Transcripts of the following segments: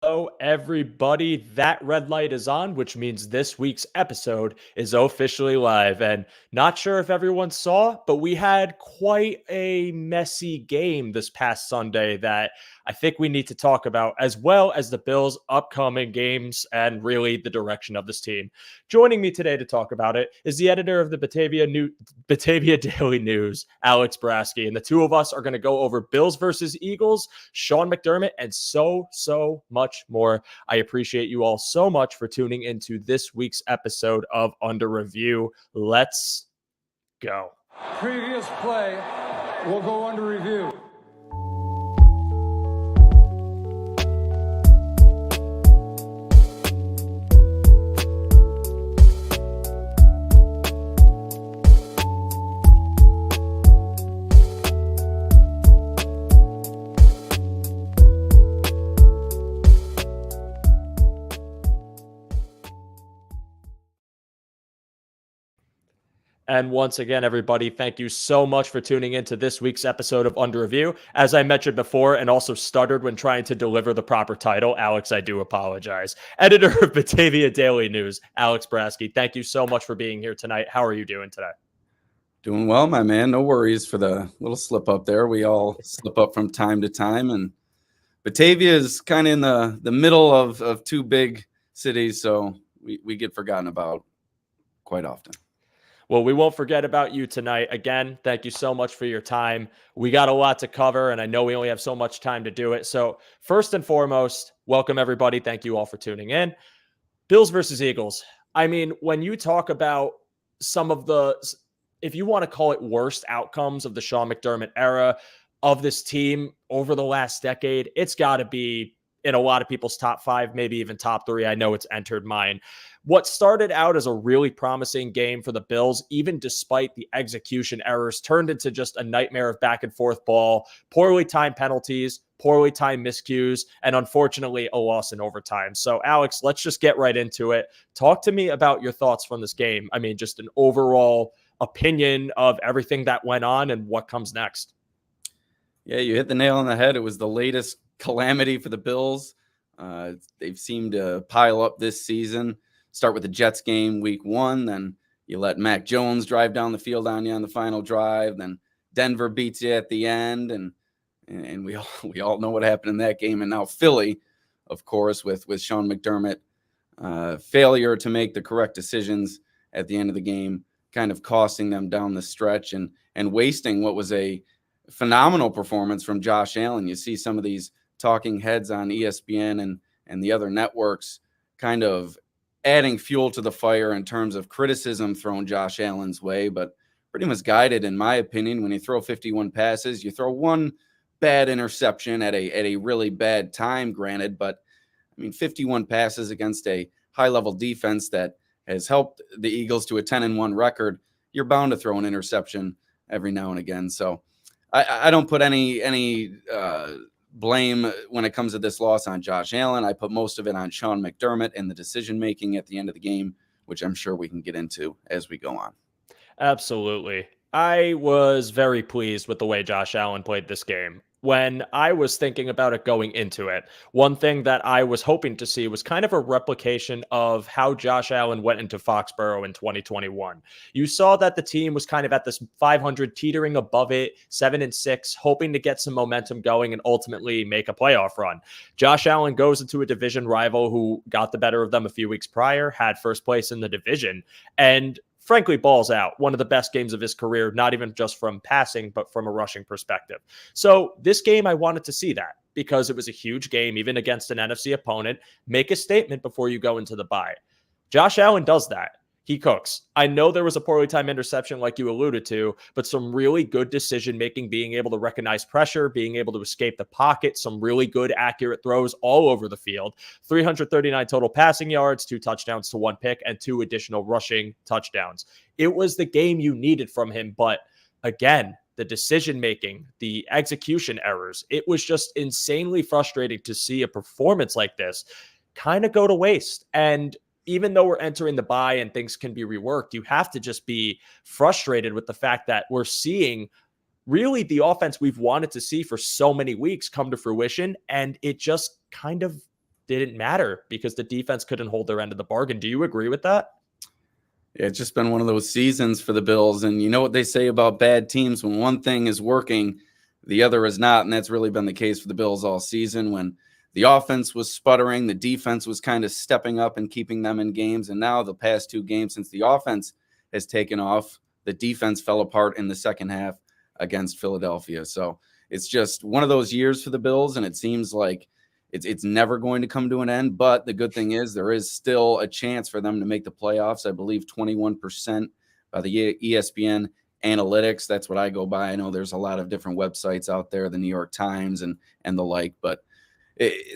Hello, everybody. That red light is on, which means this week's episode is officially live. And not sure if everyone saw, but we had quite a messy game this past Sunday that I think we need to talk about, as well as the Bills' upcoming games and really the direction of this team. Joining me today to talk about it is the editor of the Batavia Daily News, Alex Brasky. And the two of us are going to go over Bills versus Eagles, Sean McDermott, and so much more. I appreciate you all so much for tuning into this week's episode of Under Review. Let's go. Previous play will go under review. And once again, everybody, thank you so much for tuning into this week's episode of Under Review. As I mentioned before and also stuttered when trying to deliver the proper title, Alex, I do apologize. Editor of Batavia Daily News, Alex Brasky, thank you so much for being here tonight. How are you doing today? Doing well, my man. No worries for the little slip up there. We all slip up from time to time. And Batavia is kind of in the middle of two big cities, so we get forgotten about quite often. Well, we won't forget about you tonight. Again, thank you so much for your time. We got a lot to cover, and I know we only have so much time to do it. So first and foremost, welcome everybody. Thank you all for tuning in. Bills versus Eagles. I mean, when you talk about some of the, if you want to call it worst outcomes of the Sean McDermott era of this team over the last decade, it's got to be in a lot of people's top five, maybe even top three. I know it's entered mine. What started out as a really promising game for the Bills, even despite the execution errors, turned into just a nightmare of back and forth ball, poorly timed penalties, poorly timed miscues, and unfortunately a loss in overtime. So Alex, let's just get right into it. Talk to me about your thoughts from this game. I mean, just an overall opinion of everything that went on and what comes next. Yeah, you hit the nail on the head. It was the latest calamity for the Bills. They've seemed to pile up this season. Start with the Jets game week 1, then you let Mac Jones drive down the field on you on the final drive, then Denver beats you at the end, and we all know what happened in that game. And now Philly, of course, with Sean McDermott, failure to make the correct decisions at the end of the game, kind of costing them down the stretch and wasting what was a phenomenal performance from Josh Allen. You see some of these talking heads on ESPN and the other networks kind of adding fuel to the fire in terms of criticism thrown Josh Allen's way, but pretty misguided, in my opinion. When you throw 51 passes, you throw one bad interception at a really bad time, granted, but I mean, 51 passes against a high-level defense that has helped the Eagles to a 10-1 record, you're bound to throw an interception every now and again. So I don't put any blame when it comes to this loss on Josh Allen. I put most of it on Sean McDermott and the decision-making at the end of the game, which I'm sure we can get into as we go on. Absolutely. I was very pleased with the way Josh Allen played this game. When I was thinking about it going into it, one thing that I was hoping to see was kind of a replication of how Josh Allen went into Foxborough in 2021. You saw that the team was kind of at this 500, teetering above it, 7-6, hoping to get some momentum going and ultimately make a playoff run. Josh Allen goes into a division rival who got the better of them a few weeks prior, had first place in the division, and frankly, balls out. One of the best games of his career, not even just from passing, but from a rushing perspective. So this game, I wanted to see that because it was a huge game, even against an NFC opponent. Make a statement before you go into the bye. Josh Allen does that. He cooks. I know there was a poorly timed interception like you alluded to, but some really good decision-making, being able to recognize pressure, being able to escape the pocket, some really good, accurate throws all over the field. 339 total passing yards, 2 touchdowns to 1 pick, and 2 additional rushing touchdowns. It was the game you needed from him, but again, the decision-making, the execution errors, it was just insanely frustrating to see a performance like this kind of go to waste. And even though we're entering the bye and things can be reworked, you have to just be frustrated with the fact that we're seeing really the offense we've wanted to see for so many weeks come to fruition. And it just kind of didn't matter because the defense couldn't hold their end of the bargain. Do you agree with that? Yeah, it's just been one of those seasons for the Bills. And you know what they say about bad teams? When one thing is working, the other is not. And that's really been the case for the Bills all season. When the offense was sputtering, the defense was kind of stepping up and keeping them in games. And now the past 2 games since the offense has taken off, the defense fell apart in the second half against Philadelphia. So it's just one of those years for the Bills. And it seems like it's never going to come to an end. But the good thing is there is still a chance for them to make the playoffs. I believe 21% by the ESPN analytics. That's what I go by. I know there's a lot of different websites out there, the New York Times and the like, but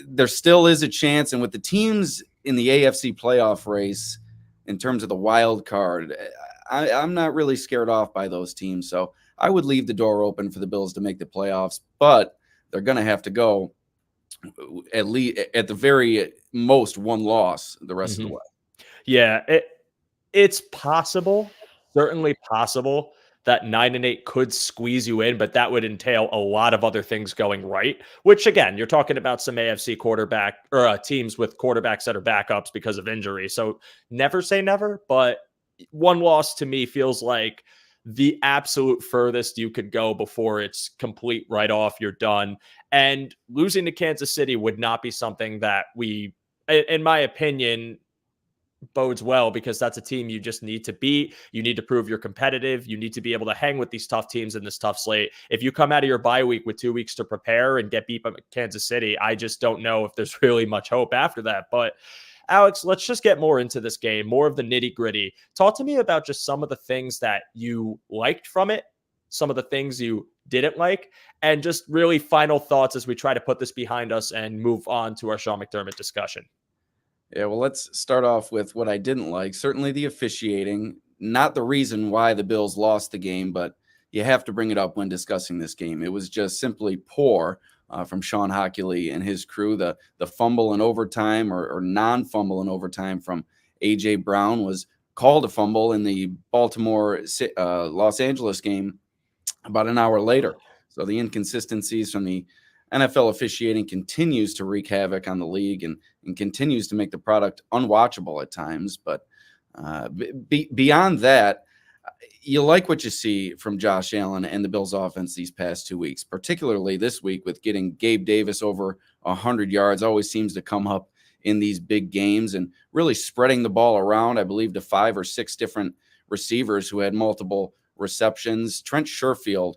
there still is a chance. And with the teams in the AFC playoff race, in terms of the wild card, I'm not really scared off by those teams. So I would leave the door open for the Bills to make the playoffs, but they're going to have to go at least at the very most 1 loss the rest of the way. Yeah, it's possible, certainly possible that 9-8 could squeeze you in, but that would entail a lot of other things going right, which again, you're talking about some AFC quarterback or teams with quarterbacks that are backups because of injury. So never say never, but 1 loss to me feels like the absolute furthest you could go before it's complete write-off, you're done. And losing to Kansas City would not be something that we, in my opinion, bodes well, because that's a team you just need to beat. You need to prove you're competitive. You need to be able to hang with these tough teams in this tough slate. If you come out of your bye week with 2 weeks to prepare and get beat by Kansas City, I just don't know if there's really much hope after that. But Alex, let's just get more into this game, more of the nitty gritty. Talk to me about just some of the things that you liked from it, some of the things you didn't like, and just really final thoughts as we try to put this behind us and move on to our Sean McDermott discussion. Yeah, well, let's start off with what I didn't like. Certainly the officiating, not the reason why the Bills lost the game, but you have to bring it up when discussing this game. It was just simply poor from Sean Hockley and his crew. The fumble in overtime or non-fumble in overtime from A.J. Brown was called a fumble in the Baltimore Los Angeles game about an hour later. So the inconsistencies from the NFL officiating continues to wreak havoc on the league and continues to make the product unwatchable at times. But beyond that, you like what you see from Josh Allen and the Bills offense these past 2 weeks, particularly this week with getting Gabe Davis over 100 yards, always seems to come up in these big games and really spreading the ball around, I believe, to 5 or 6 different receivers who had multiple receptions. Trent Sherfield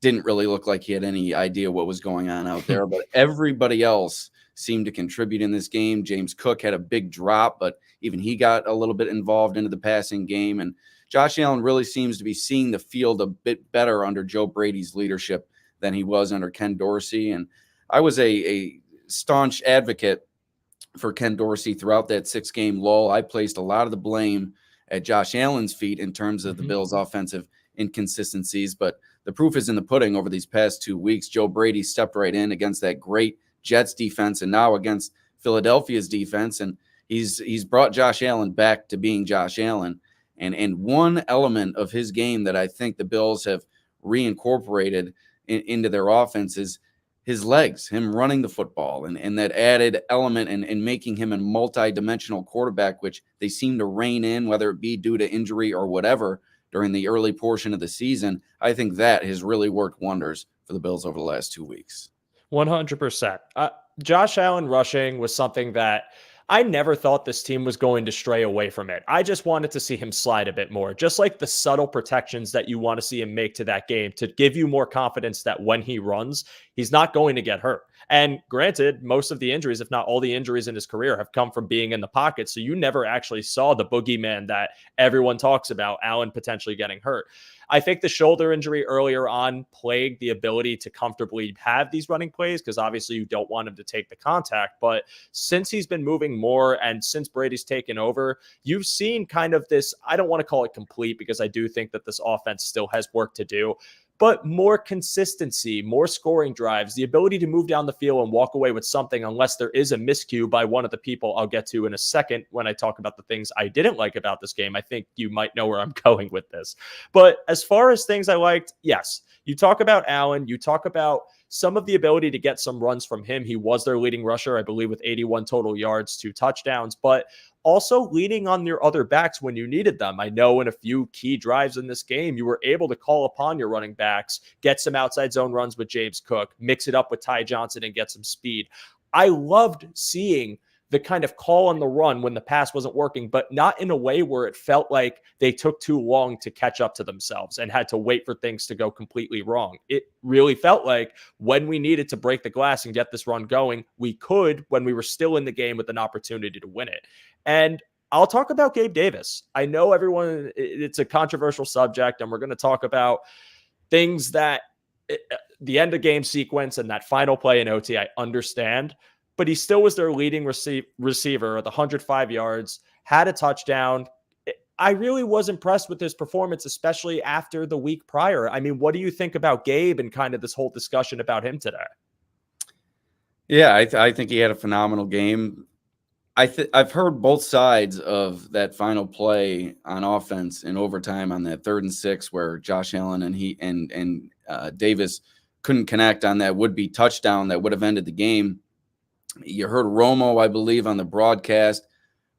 didn't really look like he had any idea what was going on out there, but everybody else seemed to contribute in this game. James Cook had a big drop, but even he got a little bit involved into the passing game. And Josh Allen really seems to be seeing the field a bit better under Joe Brady's leadership than he was under Ken Dorsey. And I was a staunch advocate for Ken Dorsey throughout that 6-game lull. I placed a lot of the blame at Josh Allen's feet in terms of the Bills' offensive inconsistencies, but the proof is in the pudding over these past 2 weeks. Joe Brady stepped right in against that great Jets defense and now against Philadelphia's defense, and he's brought Josh Allen back to being Josh Allen. And one element of his game that I think the Bills have reincorporated into their offense is his legs, him running the football, and that added element and making him a multi-dimensional quarterback, which they seem to rein in, whether it be due to injury or whatever, during the early portion of the season. I think that has really worked wonders for the Bills over the last 2 weeks. 100%. Josh Allen rushing was something that I never thought this team was going to stray away from it. I just wanted to see him slide a bit more, just like the subtle protections that you want to see him make to that game to give you more confidence that when he runs, he's not going to get hurt. And granted, most of the injuries, if not all the injuries in his career, have come from being in the pocket. So you never actually saw the boogeyman that everyone talks about, Allen potentially getting hurt. I think the shoulder injury earlier on plagued the ability to comfortably have these running plays because obviously you don't want him to take the contact. But since he's been moving more and since Brady's taken over, you've seen kind of this, I don't want to call it complete because I do think that this offense still has work to do, but more consistency, more scoring drives, the ability to move down the field and walk away with something unless there is a miscue by one of the people I'll get to in a second when I talk about the things I didn't like about this game. I think you might know where I'm going with this. But as far as things I liked, yes, you talk about Allen, you talk about some of the ability to get some runs from him. He was their leading rusher, I believe, with 81 total yards, 2 touchdowns, but also leaning on your other backs when you needed them. I know in a few key drives in this game, you were able to call upon your running backs, get some outside zone runs with James Cook, mix it up with Ty Johnson and get some speed. I loved seeing the kind of call on the run when the pass wasn't working, but not in a way where it felt like they took too long to catch up to themselves and had to wait for things to go completely wrong. It really felt like when we needed to break the glass and get this run going, we could when we were still in the game with an opportunity to win it. And I'll talk about Gabe Davis. I know everyone, it's a controversial subject, and we're going to talk about things that the end of game sequence and that final play in OT, I understand, but he still was their leading receiver at 105 yards, had a touchdown. I really was impressed with his performance, especially after the week prior. I mean, what do you think about Gabe and kind of this whole discussion about him today? Yeah, I think he had a phenomenal game. I've heard both sides of that final play on offense in overtime on that 3rd and 6 where Josh Allen and Davis couldn't connect on that would-be touchdown that would have ended the game. You heard Romo, I believe, on the broadcast,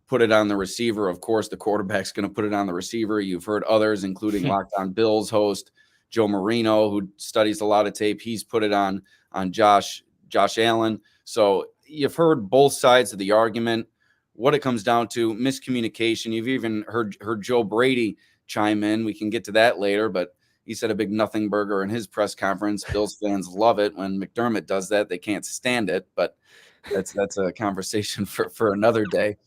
put it on the receiver. Of course, the quarterback's going to put it on the receiver. You've heard others, including Locked On Bills host Joe Marino, who studies a lot of tape. He's put it on Josh Allen. So you've heard both sides of the argument. What it comes down to, miscommunication. You've even heard Joe Brady chime in. We can get to that later, but he said a big nothing burger in his press conference. Bills fans love it when McDermott does that. They can't stand it, but that's a conversation for another day.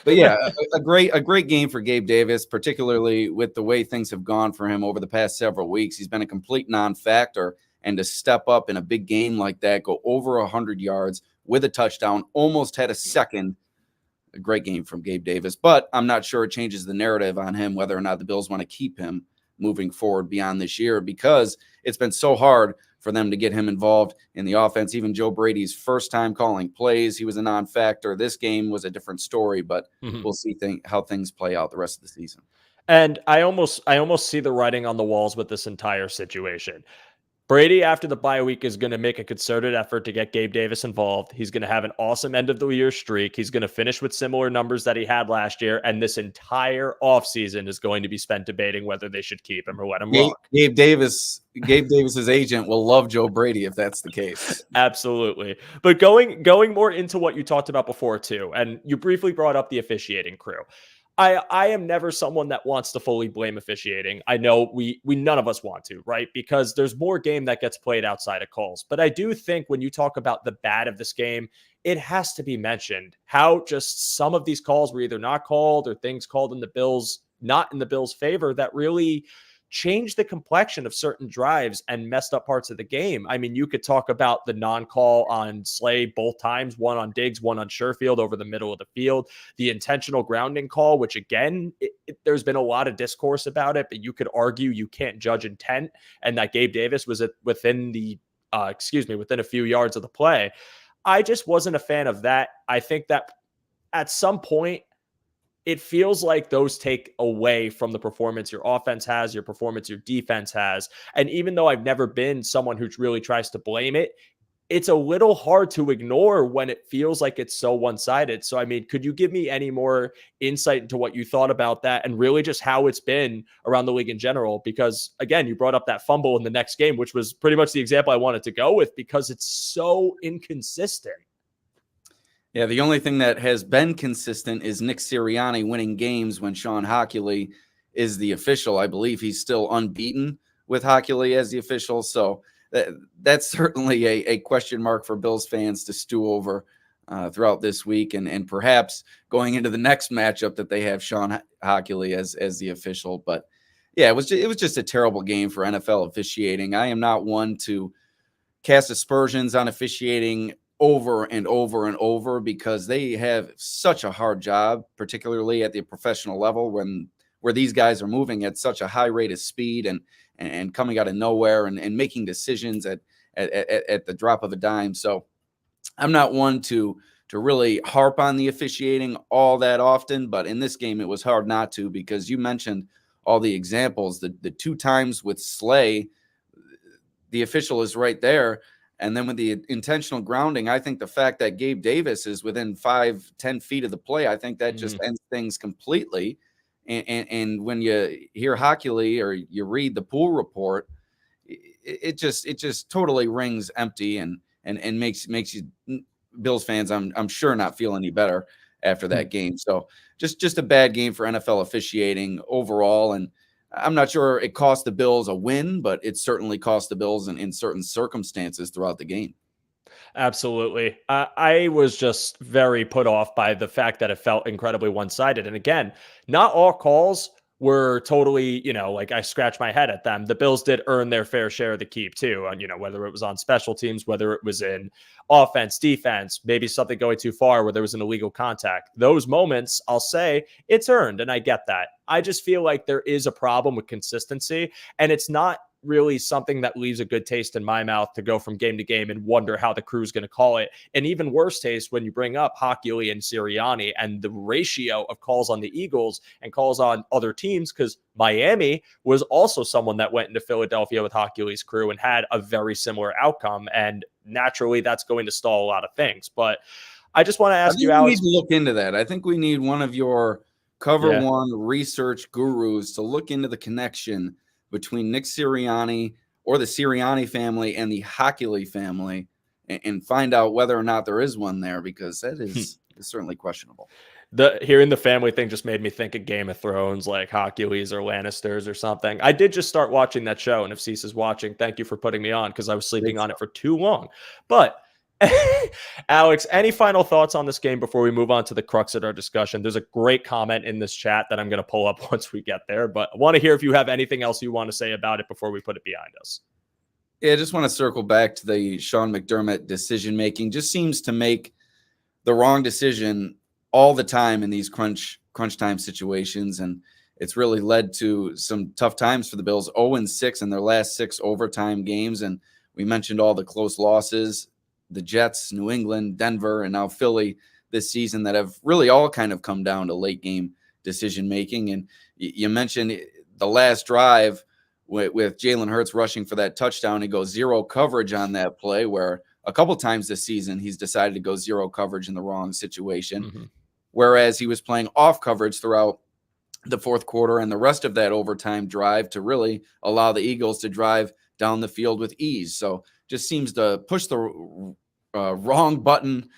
But yeah, a great game for Gabe Davis, particularly with the way things have gone for him over the past several weeks. He's been a complete non-factor, and to step up in a big game like that, go over 100 yards with a touchdown, almost had a second. A great game from Gabe Davis, but I'm not sure it changes the narrative on him, whether or not the Bills want to keep him moving forward beyond this year, because it's been so hard for them to get him involved in the offense. Even Joe Brady's first time calling plays, he was a non-factor. This game was a different story, but we'll see how things play out the rest of the season. And I almost see the writing on the walls with this entire situation. Brady, after the bye week, is going to make a concerted effort to get Gabe Davis involved. He's going to have an awesome end of the year streak. He's going to finish with similar numbers that he had last year. And this entire offseason is going to be spent debating whether they should keep him or let him walk. Gabe Davis's agent will love Joe Brady if that's the case. Absolutely. But going more into what you talked about before too, and you briefly brought up the officiating crew. I am never someone that wants to fully blame officiating. I know we none of us want to, right? Because there's more game that gets played outside of calls. But I do think when you talk about the bad of this game, it has to be mentioned how just some of these calls were either not called or things called in the Bills, not in the Bills' favor, that really changed the complexion of certain drives and messed up parts of the game. I mean, you could talk about the non-call on Slay both times, one on Diggs, one on Sherfield over the middle of the field, the intentional grounding call, which again, there's been a lot of discourse about it, but you could argue you can't judge intent, and that Gabe Davis was within a few yards of the play. I just wasn't a fan of that. I think that at some point, it feels like those take away from the performance your offense has, your performance your defense has. And even though I've never been someone who really tries to blame it, it's a little hard to ignore when it feels like it's so one-sided. So, I mean, could you give me any more insight into what you thought about that and really just how it's been around the league in general? Because, again, you brought up that fumble in the next game, which was pretty much the example I wanted to go with because it's so inconsistent. Yeah, the only thing that has been consistent is Nick Sirianni winning games when Sean Hockley is the official. I believe he's still unbeaten with Hockley as the official. So that's certainly a question mark for Bills fans to stew over throughout this week and perhaps going into the next matchup that they have Sean Hockley as the official. But yeah, it was just a terrible game for NFL officiating. I am not one to cast aspersions on officiating over and over and over because they have such a hard job, particularly at the professional level where these guys are moving at such a high rate of speed and coming out of nowhere and making decisions at the drop of a dime. So I'm not one to really harp on the officiating all that often, but in this game it was hard not to because you mentioned all the examples, the 2 times with Slay, the official is right there. And then with the intentional grounding, I think the fact that Gabe Davis is within 5-10 feet of the play, I think that just ends things completely. And when you hear Hockley or you read the pool report, it just totally rings empty and makes you Bills fans, I'm sure, not feel any better after that game. So just a bad game for NFL officiating overall. And I'm not sure it cost the Bills a win, but it certainly cost the Bills in certain circumstances throughout the game. Absolutely. I was just very put off by the fact that it felt incredibly one-sided. And again, not all calls were totally, like I scratched my head at them. The Bills did earn their fair share of the keep too. And, whether it was on special teams, whether it was in offense, defense, maybe something going too far where there was an illegal contact. Those moments, I'll say it's earned. And I get that. I just feel like there is a problem with consistency, and it's not really something that leaves a good taste in my mouth to go from game to game and wonder how the crew's going to call it. And even worse taste when you bring up Hockley and Sirianni and the ratio of calls on the Eagles and calls on other teams, because Miami was also someone that went into Philadelphia with Hockley's crew and had a very similar outcome. And naturally, that's going to stall a lot of things. But I just want to ask you, Alex. We need to look into that. I think we need one of your Cover One research gurus to look into the connection between Nick Sirianni or the Sirianni family and the Hockley family and find out whether or not there is one there, because that is certainly questionable. Hearing the family thing just made me think of Game of Thrones, like Hockeys or Lannisters or something. I did just start watching that show, and if Cease is watching, thank you for putting me on, because I was sleeping on it for too long. But Alex, any final thoughts on this game before we move on to the crux of our discussion? There's a great comment in this chat that I'm going to pull up once we get there, but I want to hear if you have anything else you want to say about it before we put it behind us. Yeah, I just want to circle back to the Sean McDermott decision-making. Just seems to make the wrong decision all the time in these crunch time situations, and it's really led to some tough times for the Bills. 0-6 in their last 6 overtime games, and we mentioned all the close losses. The Jets, New England, Denver, and now Philly this season that have really all kind of come down to late game decision making. And you mentioned the last drive with Jalen Hurts rushing for that touchdown. He goes zero coverage on that play, where a couple times this season he's decided to go zero coverage in the wrong situation, whereas he was playing off coverage throughout the fourth quarter and the rest of that overtime drive to really allow the Eagles to drive down the field with ease. So just seems to push the wrong button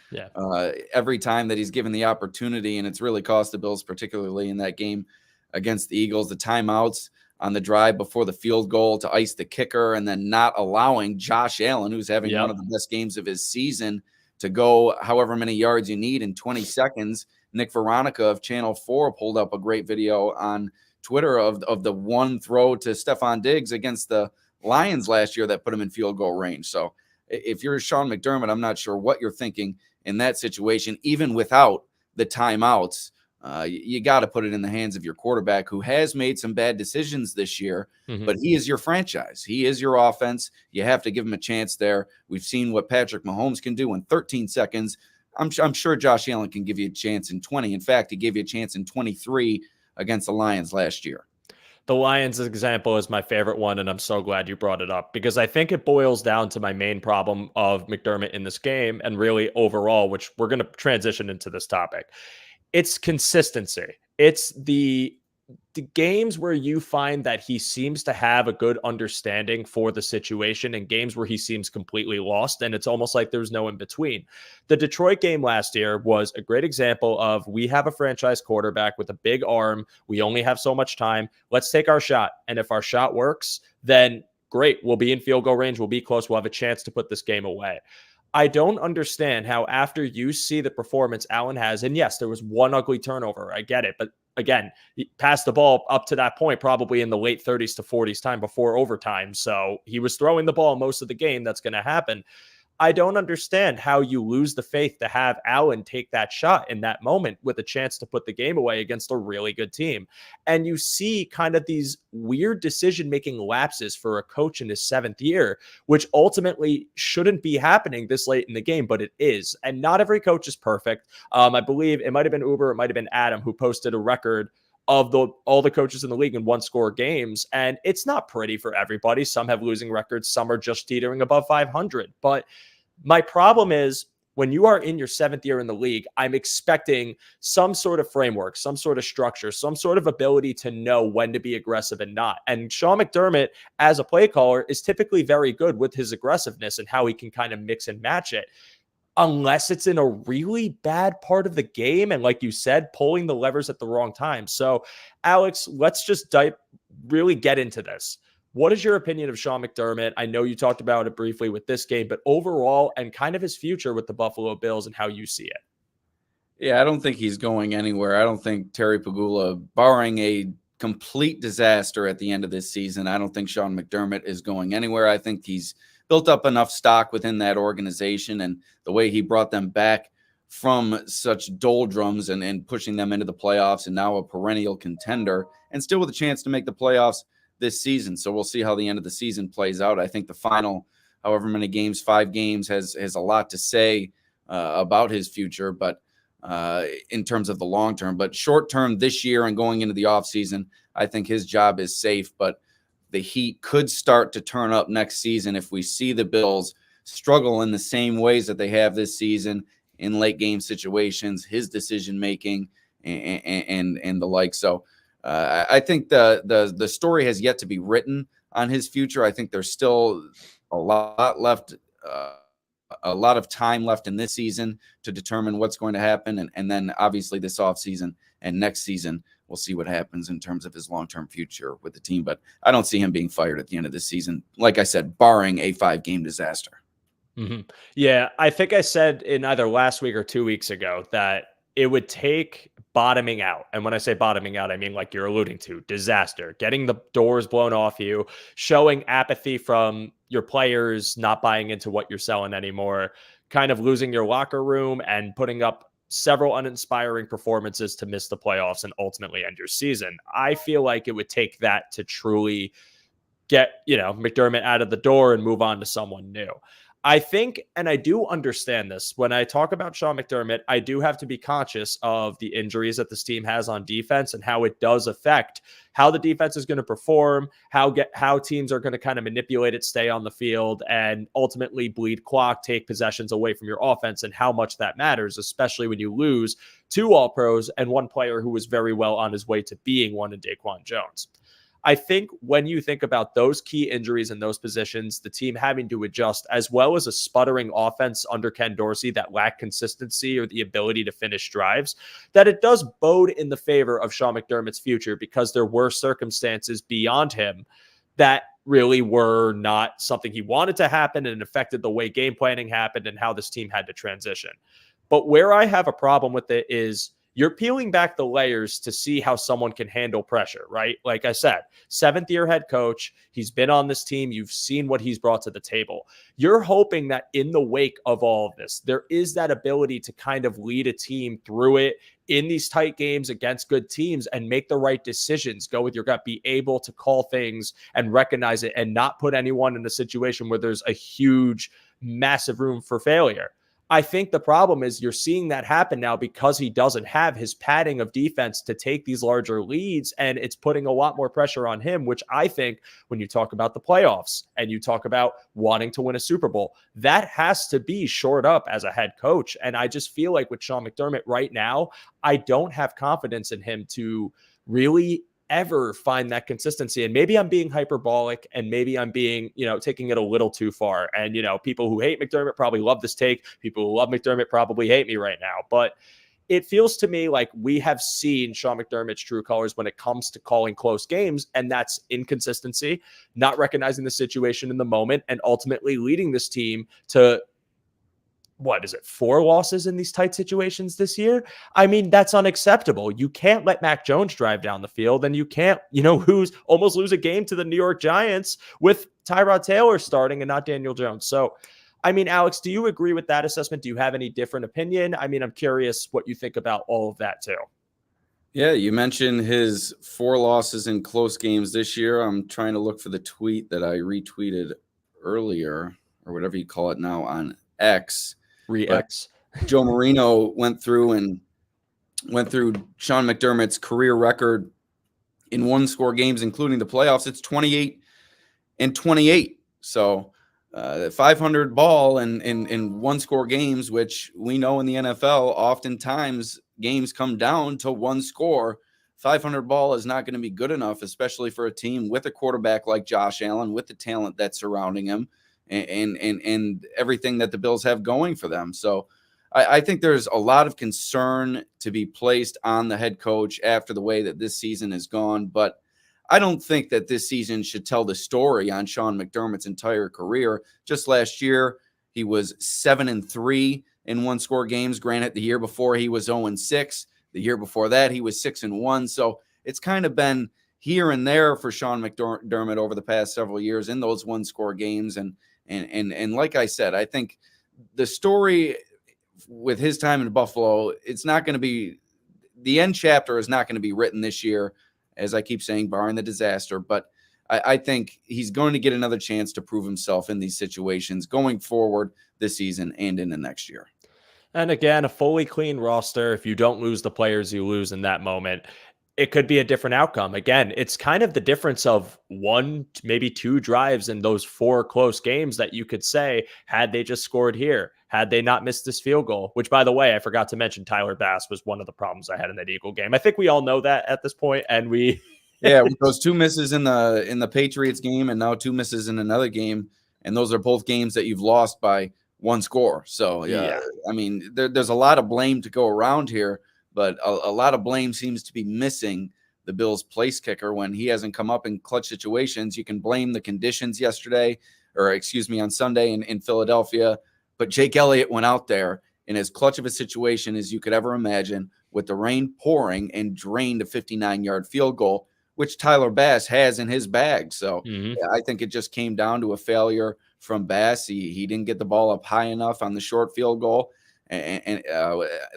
every time that he's given the opportunity, and it's really cost the Bills, particularly in that game against the Eagles. The timeouts on the drive before the field goal to ice the kicker, and then not allowing Josh Allen, who's having one of the best games of his season, to go however many yards you need in 20 seconds. Nick Veronica of Channel 4 pulled up a great video on Twitter of the one throw to Stephon Diggs against the Lions last year that put him in field goal range. So if you're Sean McDermott, I'm not sure what you're thinking in that situation. Even without the timeouts, you got to put it in the hands of your quarterback, who has made some bad decisions this year, but he is your franchise. He is your offense. You have to give him a chance there. We've seen what Patrick Mahomes can do in 13 seconds. I'm sure Josh Allen can give you a chance in 20. In fact, he gave you a chance in 23 against the Lions last year. The Lions example is my favorite one, and I'm so glad you brought it up, because I think it boils down to my main problem of McDermott in this game, and really overall, which we're going to transition into this topic. It's consistency. It's the games where you find that he seems to have a good understanding for the situation, and games where he seems completely lost, and it's almost like there's no in between. The Detroit game last year was a great example of, we have a franchise quarterback with a big arm. We only have so much time. Let's take our shot. And if our shot works, then great. We'll be in field goal range. We'll be close. We'll have a chance to put this game away. I don't understand how, after you see the performance Allen has, and yes, there was one ugly turnover. I get it. But again, he passed the ball up to that point probably in the late 30s to 40s time before overtime. So he was throwing the ball most of the game. That's going to happen. I don't understand how you lose the faith to have Allen take that shot in that moment with a chance to put the game away against a really good team. And you see kind of these weird decision-making lapses for a coach in his 7th year, which ultimately shouldn't be happening this late in the game, but it is. And not every coach is perfect. I believe it might have been Uber, it might have been Adam, who posted a record of all the coaches in the league in one-score games, and it's not pretty for everybody. Some have losing records, some are just teetering above 500. But my problem is, when you are in your 7th year in the league, I'm expecting some sort of framework, some sort of structure, some sort of ability to know when to be aggressive and not. And Sean McDermott, as a play caller, is typically very good with his aggressiveness and how he can kind of mix and match it, unless it's in a really bad part of the game. And like you said, pulling the levers at the wrong time. So, Alex, let's just really get into this. What is your opinion of Sean McDermott? I know you talked about it briefly with this game, but overall and kind of his future with the Buffalo Bills and how you see it. Yeah, I don't think he's going anywhere. I don't think Terry Pagula, barring a complete disaster at the end of this season, I don't think Sean McDermott is going anywhere. I think he's built up enough stock within that organization, and the way he brought them back from such doldrums and pushing them into the playoffs, and now a perennial contender and still with a chance to make the playoffs this season. So we'll see how the end of the season plays out. I think the final, however many games, 5 games, has a lot to say about his future, but in terms of the long term. But short term this year and going into the offseason, I think his job is safe. But the heat could start to turn up next season if we see the Bills struggle in the same ways that they have this season in late game situations, his decision making, and the like. So I think the story has yet to be written on his future. I think there's still a lot left, a lot of time left in this season to determine what's going to happen. And then obviously this offseason and next season, we'll see what happens in terms of his long-term future with the team. But I don't see him being fired at the end of this season, like I said, barring a 5-game disaster. Mm-hmm. Yeah, I think I said in either last week or 2 weeks ago that it would take bottoming out. And when I say bottoming out, I mean, like you're alluding to, disaster, getting the doors blown off you, showing apathy from your players, not buying into what you're selling anymore, kind of losing your locker room and putting up several uninspiring performances to miss the playoffs and ultimately end your season. I feel like it would take that to truly get, McDermott out of the door and move on to someone new. I think, and I do understand this, when I talk about Sean McDermott, I do have to be conscious of the injuries that this team has on defense and how it does affect how the defense is going to perform, how teams are going to kind of manipulate it, stay on the field, and ultimately bleed clock, take possessions away from your offense, and how much that matters, especially when you lose 2 All-Pros and one player who was very well on his way to being one in Daquan Jones. I think when you think about those key injuries in those positions, the team having to adjust, as well as a sputtering offense under Ken Dorsey that lacked consistency or the ability to finish drives, that it does bode in the favor of Sean McDermott's future, because there were circumstances beyond him that really were not something he wanted to happen and affected the way game planning happened and how this team had to transition. But where I have a problem with it is, you're peeling back the layers to see how someone can handle pressure, right? Like I said, 7th-year head coach. He's been on this team. You've seen what he's brought to the table. You're hoping that in the wake of all of this, there is that ability to kind of lead a team through it in these tight games against good teams and make the right decisions, go with your gut, be able to call things and recognize it and not put anyone in a situation where there's a huge, massive room for failure. I think the problem is you're seeing that happen now because he doesn't have his padding of defense to take these larger leads, and it's putting a lot more pressure on him, which I think when you talk about the playoffs and you talk about wanting to win a Super Bowl, that has to be shored up as a head coach. And I just feel like with Sean McDermott right now, I don't have confidence in him to really ever find that consistency. And maybe I'm being hyperbolic and maybe I'm being, taking it a little too far. And, people who hate McDermott probably love this take. People who love McDermott probably hate me right now. But it feels to me like we have seen Sean McDermott's true colors when it comes to calling close games. And that's inconsistency, not recognizing the situation in the moment, and ultimately leading this team to, 4 losses in these tight situations this year? I mean, that's unacceptable. You can't let Mac Jones drive down the field, and you can't, almost lose a game to the New York Giants with Tyrod Taylor starting and not Daniel Jones. So, I mean, Alex, do you agree with that assessment? Do you have any different opinion? I mean, I'm curious what you think about all of that too. Yeah, you mentioned his 4 losses in close games this year. I'm trying to look for the tweet that I retweeted earlier, or whatever you call it now, on X. Re-X. Joe Marino went through and went through Sean McDermott's career record in one-score games, including the playoffs. It's 28-28. So 500 ball in one-score games, which we know in the NFL, oftentimes games come down to one score. 500 ball is not going to be good enough, especially for a team with a quarterback like Josh Allen, with the talent that's surrounding him and everything that the Bills have going for them. So I think there's a lot of concern to be placed on the head coach after the way that this season has gone. But I don't think that this season should tell the story on Sean McDermott's entire career. Just last year, he was 7-3 in one-score games. Granted, the year before he was 0-6. The year before that, he was 6-1. So it's kind of been here and there for Sean McDermott over the past several years in those one-score games. And like I said, I think the story with his time in Buffalo, it's not going to be the end chapter is not going to be written this year, as I keep saying, barring the disaster. But I think he's going to get another chance to prove himself in these situations going forward this season and in the next year. And again, a fully clean roster, if you don't lose the players you lose in that moment, it could be a different outcome. Again, it's kind of the difference of one, maybe two drives in those four close games that you could say, had they just scored here, had they not missed this field goal, which, by the way, I forgot to mention Tyler Bass was one of the problems I had in that Eagle game. I think we all know that at this point, and we yeah, with those two misses in the Patriots game and now two misses in another game, and those are both games that you've lost by one score. So yeah. I mean, there's a lot of blame to go around here, but a lot of blame seems to be missing the Bills' place kicker when he hasn't come up in clutch situations. You can blame the conditions on Sunday in Philadelphia, but Jake Elliott went out there in as clutch of a situation as you could ever imagine, with the rain pouring, and drained a 59-yard field goal, which Tyler Bass has in his bag. So yeah, I think it just came down to a failure from Bass. He didn't get the ball up high enough on the short field goal, and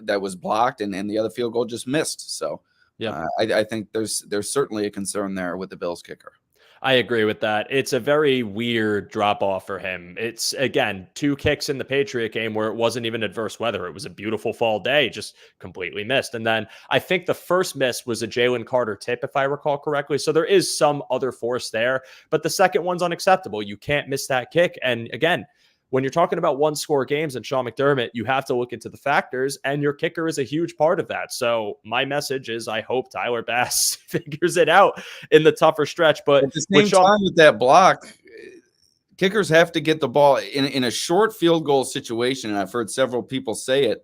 that was blocked, and the other field goal just missed. So yeah, I think there's certainly a concern there with the Bills kicker. I agree with that. It's a very weird drop off for him. It's, again, two kicks in the Patriot game where it wasn't even adverse weather. It was a beautiful fall day, just completely missed. And then I think the first miss was a Jalen Carter tip, if I recall correctly. So there is some other force there, but the second one's unacceptable. You can't miss that kick. And again, when you're talking about one score games and Sean McDermott, you have to look into the factors, and your kicker is a huge part of that. So my message is I hope Tyler Bass figures it out in the tougher stretch. But at the same time with that block, kickers have to get the ball in a short field goal situation. And I've heard several people say it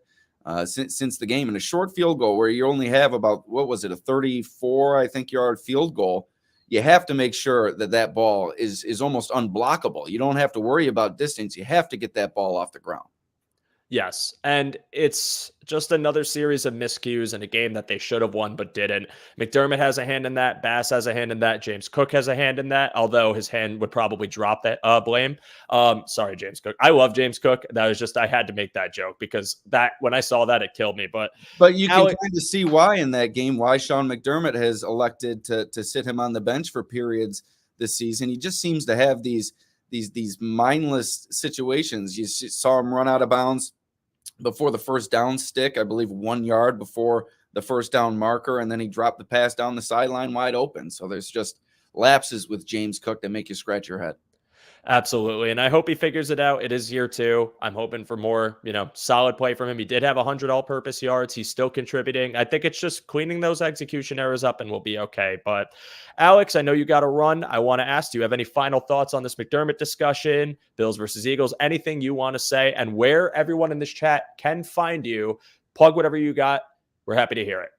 since the game, in a short field goal where you only have about, what was it, a 34, I think, yard field goal. You have to make sure that ball is almost unblockable. You don't have to worry about distance. You have to get that ball off the ground. Yes, and it's just another series of miscues in a game that they should have won but didn't. McDermott has a hand in that. Bass has a hand in that. James Cook has a hand in that, although his hand would probably drop that blame. Sorry, James Cook. I love James Cook. That was just, I had to make that joke because that, when I saw that, it killed me. But you can kind of see why in that game, why Sean McDermott has elected to sit him on the bench for periods this season. He just seems to have these mindless situations. You saw him run out of bounds before the first down stick, I believe 1 yard before the first down marker, and then he dropped the pass down the sideline wide open. So there's just lapses with James Cook that make you scratch your head. Absolutely. And I hope he figures it out. It is year two. I'm hoping for more, solid play from him. He did have 100 all-purpose yards. He's still contributing. I think it's just cleaning those execution errors up and we'll be okay. But Alex, I know you got to run. I want to ask, do you have any final thoughts on this McDermott discussion, Bills versus Eagles, anything you want to say, and where everyone in this chat can find you? Plug whatever you got. We're happy to hear it.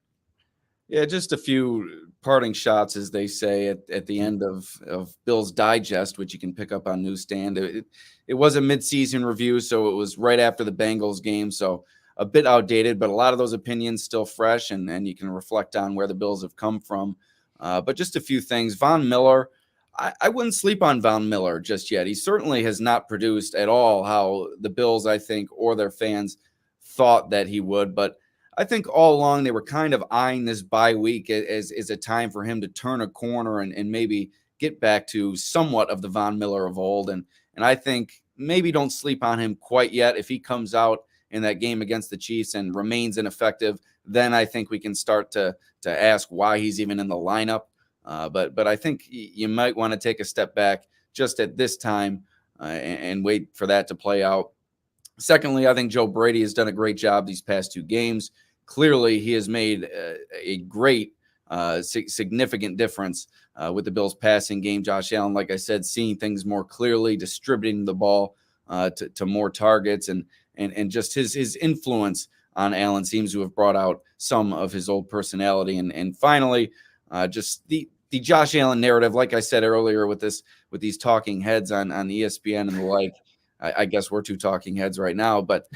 Yeah, just a few parting shots, as they say, at the end of Bill's Digest, which you can pick up on newsstand. It was a midseason review, so it was right after the Bengals game, so a bit outdated, but a lot of those opinions still fresh, and you can reflect on where the Bills have come from. But just a few things. Von Miller, I wouldn't sleep on Von Miller just yet. He certainly has not produced at all how the Bills, I think, or their fans thought that he would, but I think all along they were kind of eyeing this bye week as a time for him to turn a corner and maybe get back to somewhat of the Von Miller of old. And I think maybe don't sleep on him quite yet. If he comes out in that game against the Chiefs and remains ineffective, then I think we can start to ask why he's even in the lineup. But I think you might want to take a step back just at this time and wait for that to play out. Secondly, I think Joe Brady has done a great job these past 2 games. Clearly, he has made a great, significant difference with the Bills' passing game. Josh Allen, like I said, seeing things more clearly, distributing the ball to more targets, and just his influence on Allen seems to have brought out some of his old personality. And finally, just the Josh Allen narrative, like I said earlier, with these talking heads on ESPN and the like. I guess we're 2 talking heads right now, but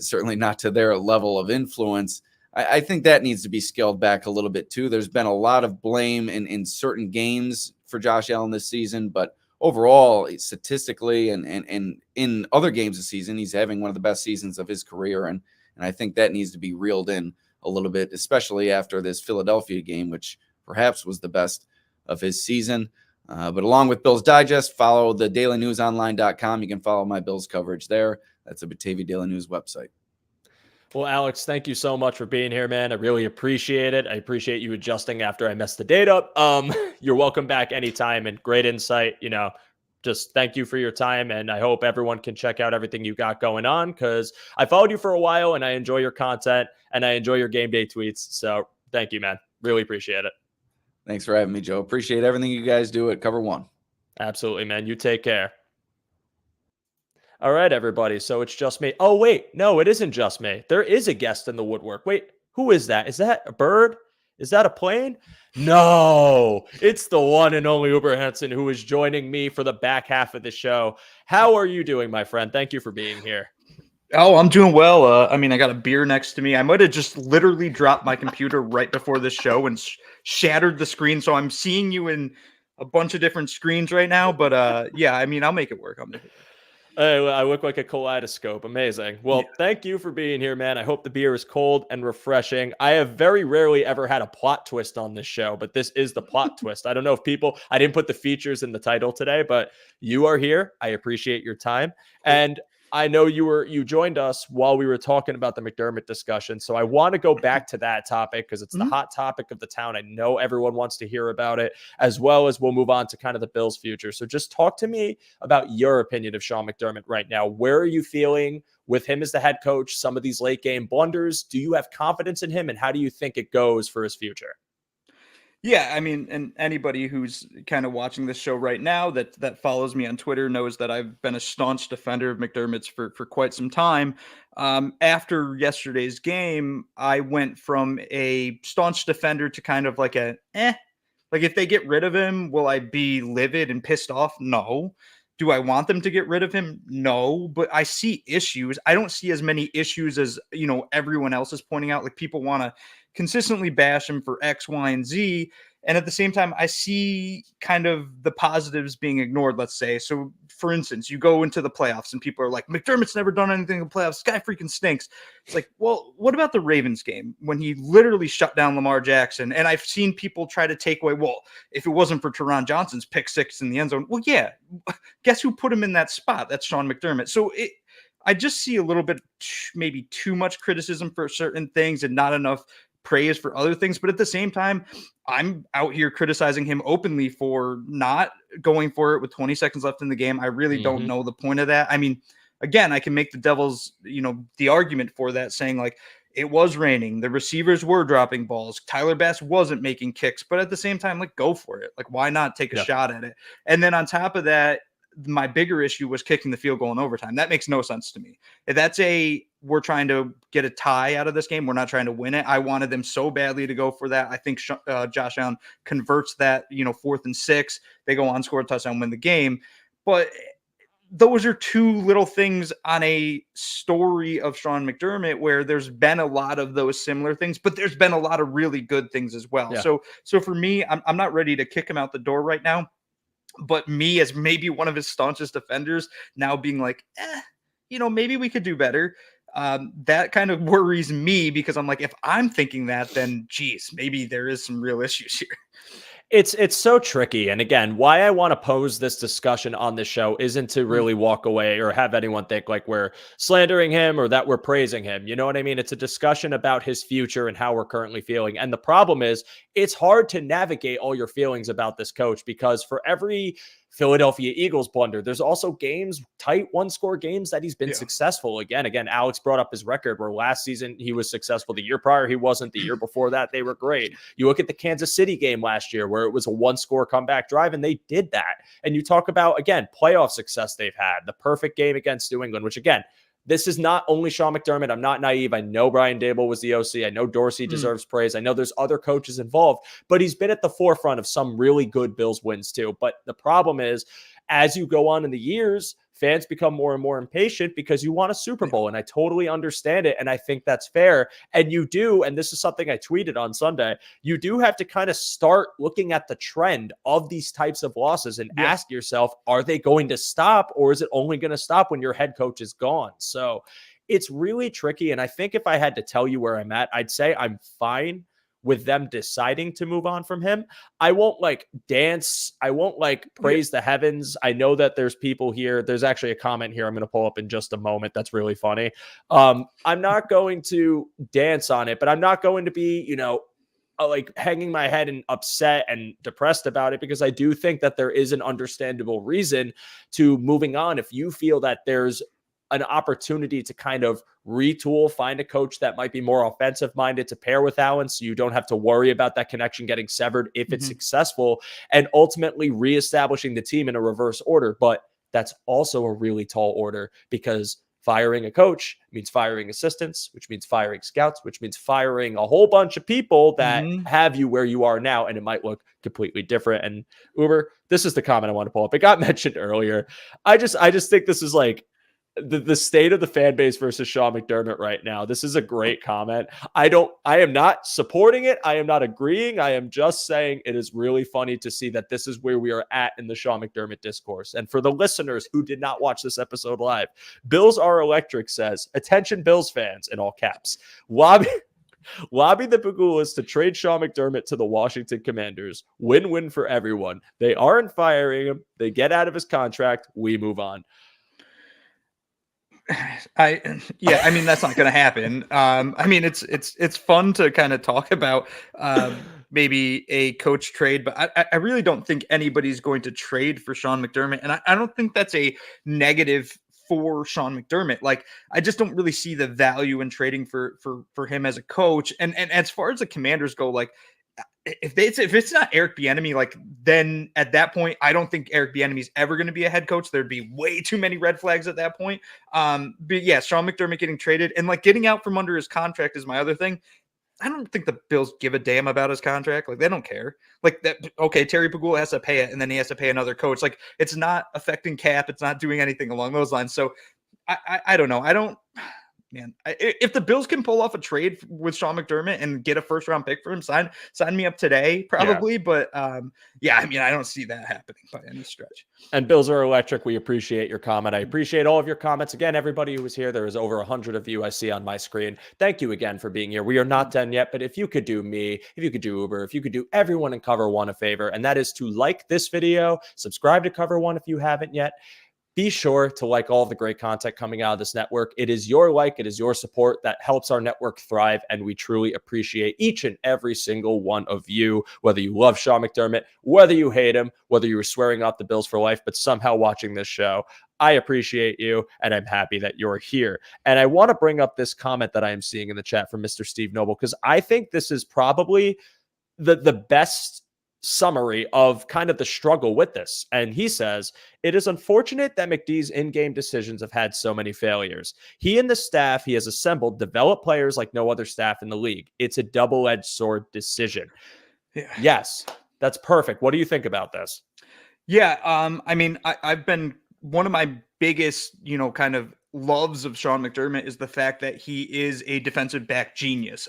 certainly not to their level of influence. I think that needs to be scaled back a little bit too. There's been a lot of blame in certain games for Josh Allen this season, but overall, statistically and in other games this season, he's having one of the best seasons of his career. And I think that needs to be reeled in a little bit, especially after this Philadelphia game, which perhaps was the best of his season. But along with Bills Digest, follow the dailynewsonline.com. You can follow my Bills coverage there. That's the Batavia Daily News website. Well, Alex, thank you so much for being here, man. I really appreciate it. I appreciate you adjusting after I messed the date up. You're welcome back anytime, and great insight. Just thank you for your time, and I hope everyone can check out everything you got going on, because I followed you for a while and I enjoy your content and I enjoy your game day tweets. So thank you, man. Really appreciate it. Thanks for having me, Joe. Appreciate everything you guys do at Cover One. Absolutely, man. You take care. All right, everybody. So it's just me. Oh, wait. No, it isn't just me. There is a guest in the woodwork. Wait, who is that? Is that a bird? Is that a plane? No, it's the one and only Uber Henson, who is joining me for the back half of the show. How are you doing, my friend? Thank you for being here. Oh, I'm doing well. I got a beer next to me. I might have just literally dropped my computer right before this show and shattered the screen. So I'm seeing you in a bunch of different screens right now. But I'll make it work. I look like a kaleidoscope. Amazing. Well, Thank you for being here, man. I hope the beer is cold and refreshing. I have very rarely ever had a plot twist on this show, but this is the plot twist. I don't know if I didn't put the features in the title today, but you are here. I appreciate your time. And I know you joined us while we were talking about the McDermott discussion. So I want to go back to that topic because it's the hot topic of the town. I know everyone wants to hear about it, as well as we'll move on to kind of the Bills' future. So just talk to me about your opinion of Sean McDermott right now. Where are you feeling with him as the head coach? Some of these late game blunders, do you have confidence in him, and how do you think it goes for his future? Yeah, and anybody who's kind of watching this show right now that follows me on Twitter knows that I've been a staunch defender of McDermott's for quite some time. After yesterday's game, I went from a staunch defender to kind of like like if they get rid of him, will I be livid and pissed off? No. Do I want them to get rid of him? No, but I see issues. I don't see as many issues as, everyone else is pointing out. Like, people want to consistently bash him for X, Y, and Z. And at the same time, I see kind of the positives being ignored, let's say. So, for instance, you go into the playoffs and people are like, McDermott's never done anything in the playoffs. This guy freaking stinks. It's like, well, what about the Ravens game when he literally shut down Lamar Jackson? And I've seen people try to take away, well, if it wasn't for Teron Johnson's pick six in the end zone, well, yeah, guess who put him in that spot? That's Sean McDermott. So I just see a little bit, maybe too much criticism for certain things and not enough praise for other things. But at the same time, I'm out here criticizing him openly for not going for it with 20 seconds left in the game. I really don't know the point of that. I mean, again, I can make the devil's, the argument for that, saying like, it was raining, the receivers were dropping balls, Tyler Bass wasn't making kicks, but at the same time, like, go for it. Like, why not take a shot at it? And then on top of that, my bigger issue was kicking the field goal in overtime. That makes no sense to me. If that's we're trying to get a tie out of this game, we're not trying to win it. I wanted them so badly to go for that. I think Josh Allen converts that, 4th and 6. They go on, score a touchdown, win the game. But those are two little things on a story of Sean McDermott where there's been a lot of those similar things, but there's been a lot of really good things as well. Yeah. So for me, I'm not ready to kick him out the door right now. But me, as maybe one of his staunchest defenders, now being like, maybe we could do better. That kind of worries me, because I'm like, if I'm thinking that, then geez, maybe there is some real issues here. It's so tricky. And again, why I want to pose this discussion on the show isn't to Mm. really walk away or have anyone think like we're slandering him or that we're praising him. You know what I mean? It's a discussion about his future and how we're currently feeling. And the problem is it's hard to navigate all your feelings about this coach because for every Philadelphia Eagles blunder, there's also games, tight one-score games that he's been Yeah. successful. Again, Alex brought up his record where last season he was successful. The year prior, he wasn't. The year before that, they were great. You look at the Kansas City game last year where it was a one-score comeback drive, and they did that. And you talk about, again, playoff success they've had, the perfect game against New England, which, again, this is not only Sean McDermott. I'm not naive. I know Brian Daboll was the OC. I know Dorsey deserves praise. I know there's other coaches involved, but he's been at the forefront of some really good Bills wins too. But the problem is, as you go on in the years, fans become more and more impatient because you want a Super Bowl. And I totally understand it. And I think that's fair. And you do, and this is something I tweeted on Sunday, you do have to kind of start looking at the trend of these types of losses and ask yourself, are they going to stop, or is it only going to stop when your head coach is gone? So it's really tricky. And I think if I had to tell you where I'm at, I'd say I'm fine with them deciding to move on from him. I won't like dance. I won't like praise the heavens. I know that there's people here. There's actually a comment here I'm going to pull up in just a moment. That's really funny. I'm not going to dance on it, but I'm not going to be, like hanging my head and upset and depressed about it, because I do think that there is an understandable reason to moving on. If you feel that there's an opportunity to kind of retool, find a coach that might be more offensive minded to pair with Allen, so you don't have to worry about that connection getting severed if it's successful, and ultimately reestablishing the team in a reverse order. But that's also a really tall order, because firing a coach means firing assistants, which means firing scouts, which means firing a whole bunch of people that have you where you are now, and it might look completely different. And Uber, this is the comment I want to pull up. It got mentioned earlier. I just think this is like the state of the fan base versus Sean McDermott right now. This is a great comment. I am not supporting it. I am not agreeing. I am just saying it is really funny to see that this is where we are at in the Sean McDermott discourse. And for the listeners who did not watch this episode live, Bills Are Electric says, "Attention Bills fans," in all caps, lobby the Pagulas to trade Sean McDermott to the Washington Commanders. Win-win for everyone. They aren't firing him. They get out of his contract. We move on. I mean, that's not going to happen. I mean, it's fun to kind of talk about maybe a coach trade, but I really don't think anybody's going to trade for Sean McDermott, and I don't think that's a negative for Sean McDermott. Like, I just don't really see the value in trading for him as a coach. And as far as the Commanders go, like, if it's not Eric Bieniemy, like, then at that point, I don't think Eric Bieniemy is ever going to be a head coach. There'd be way too many red flags at that point. But yeah, Sean McDermott getting traded and like getting out from under his contract is my other thing. I don't think the Bills give a damn about his contract. Like, they don't care. Like, that, okay, Terry Pagula has to pay it, and then he has to pay another coach. Like, it's not affecting cap. It's not doing anything along those lines. So I don't know. Man, if the Bills can pull off a trade with Sean McDermott and get a first-round pick for him, sign me up today, probably. Yeah. But I mean, I don't see that happening by any stretch. And Bills Are Electric, we appreciate your comment. I appreciate all of your comments. Again, everybody who was here, there is over 100 of you I see on my screen. Thank you again for being here. We are not done yet, but if you could do me, if you could do Uber, if you could do everyone in Cover One a favor, and that is to like this video, subscribe to Cover One if you haven't yet. Be sure to like all of the great content coming out of this network. It is your like, it is your support that helps our network thrive, and we truly appreciate each and every single one of you, whether you love Sean McDermott, whether you hate him, whether you were swearing off the Bills for life, but somehow watching this show. I appreciate you, and I'm happy that you're here. And I want to bring up this comment that I am seeing in the chat from Mr. Steve Noble, because I think this is probably the best summary of kind of the struggle with this. And he says, "It is unfortunate that McD's in-game decisions have had so many failures. He and the staff he has assembled develop players like no other staff in the league. It's a double-edged sword decision." Yeah. Yes, that's perfect. What do you think about this? Yeah, I mean, I've been one of my biggest, kind of loves of Sean McDermott is the fact that he is a defensive back genius.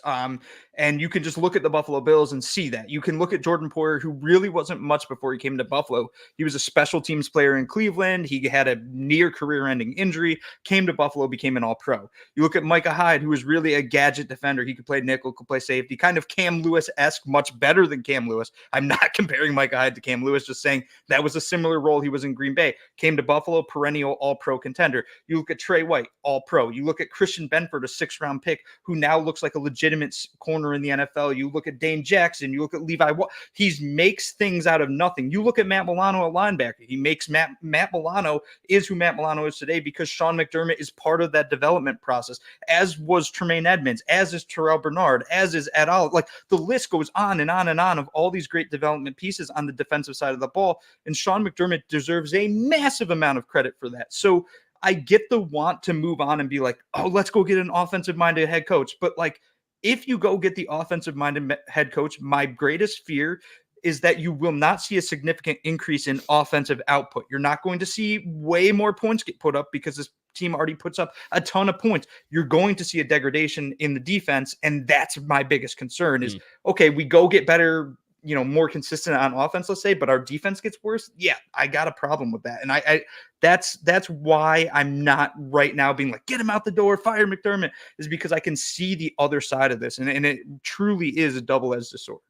And you can just look at the Buffalo Bills and see that. You can look at Jordan Poyer, who really wasn't much before he came to Buffalo. He was a special teams player in Cleveland. He had a near career-ending injury, came to Buffalo, became an all-pro. You look at Micah Hyde, who was really a gadget defender. He could play nickel, could play safety, kind of Cam Lewis-esque, much better than Cam Lewis. I'm not comparing Micah Hyde to Cam Lewis, just saying that was a similar role he was in Green Bay. Came to Buffalo, perennial all-pro contender. You look at Trey White, all-pro. You look at Christian Benford, a 6th-round pick, who now looks like a legitimate corner in the NFL. You look at Dane Jackson. You look at Levi. He makes things out of nothing. You look at Matt Milano at linebacker. He makes Matt Milano is who Matt Milano is today because Sean McDermott is part of that development process, as was Tremaine Edmonds, as is Terrell Bernard, as is Ed Olive. Like the list goes on and on and on of all these great development pieces on the defensive side of the ball. And Sean McDermott deserves a massive amount of credit for that. So I get the want to move on and be like, oh, let's go get an offensive-minded head coach. But like, if you go get the offensive-minded head coach, my greatest fear is that you will not see a significant increase in offensive output. You're not going to see way more points get put up because this team already puts up a ton of points. You're going to see a degradation in the defense, and that's my biggest concern is, okay, we go get better, more consistent on offense, let's say, but our defense gets worse. Yeah, I got a problem with that. And I that's why I'm not right now being like, get him out the door, fire McDermott, is because I can see the other side of this. And it truly is a double-edged sword.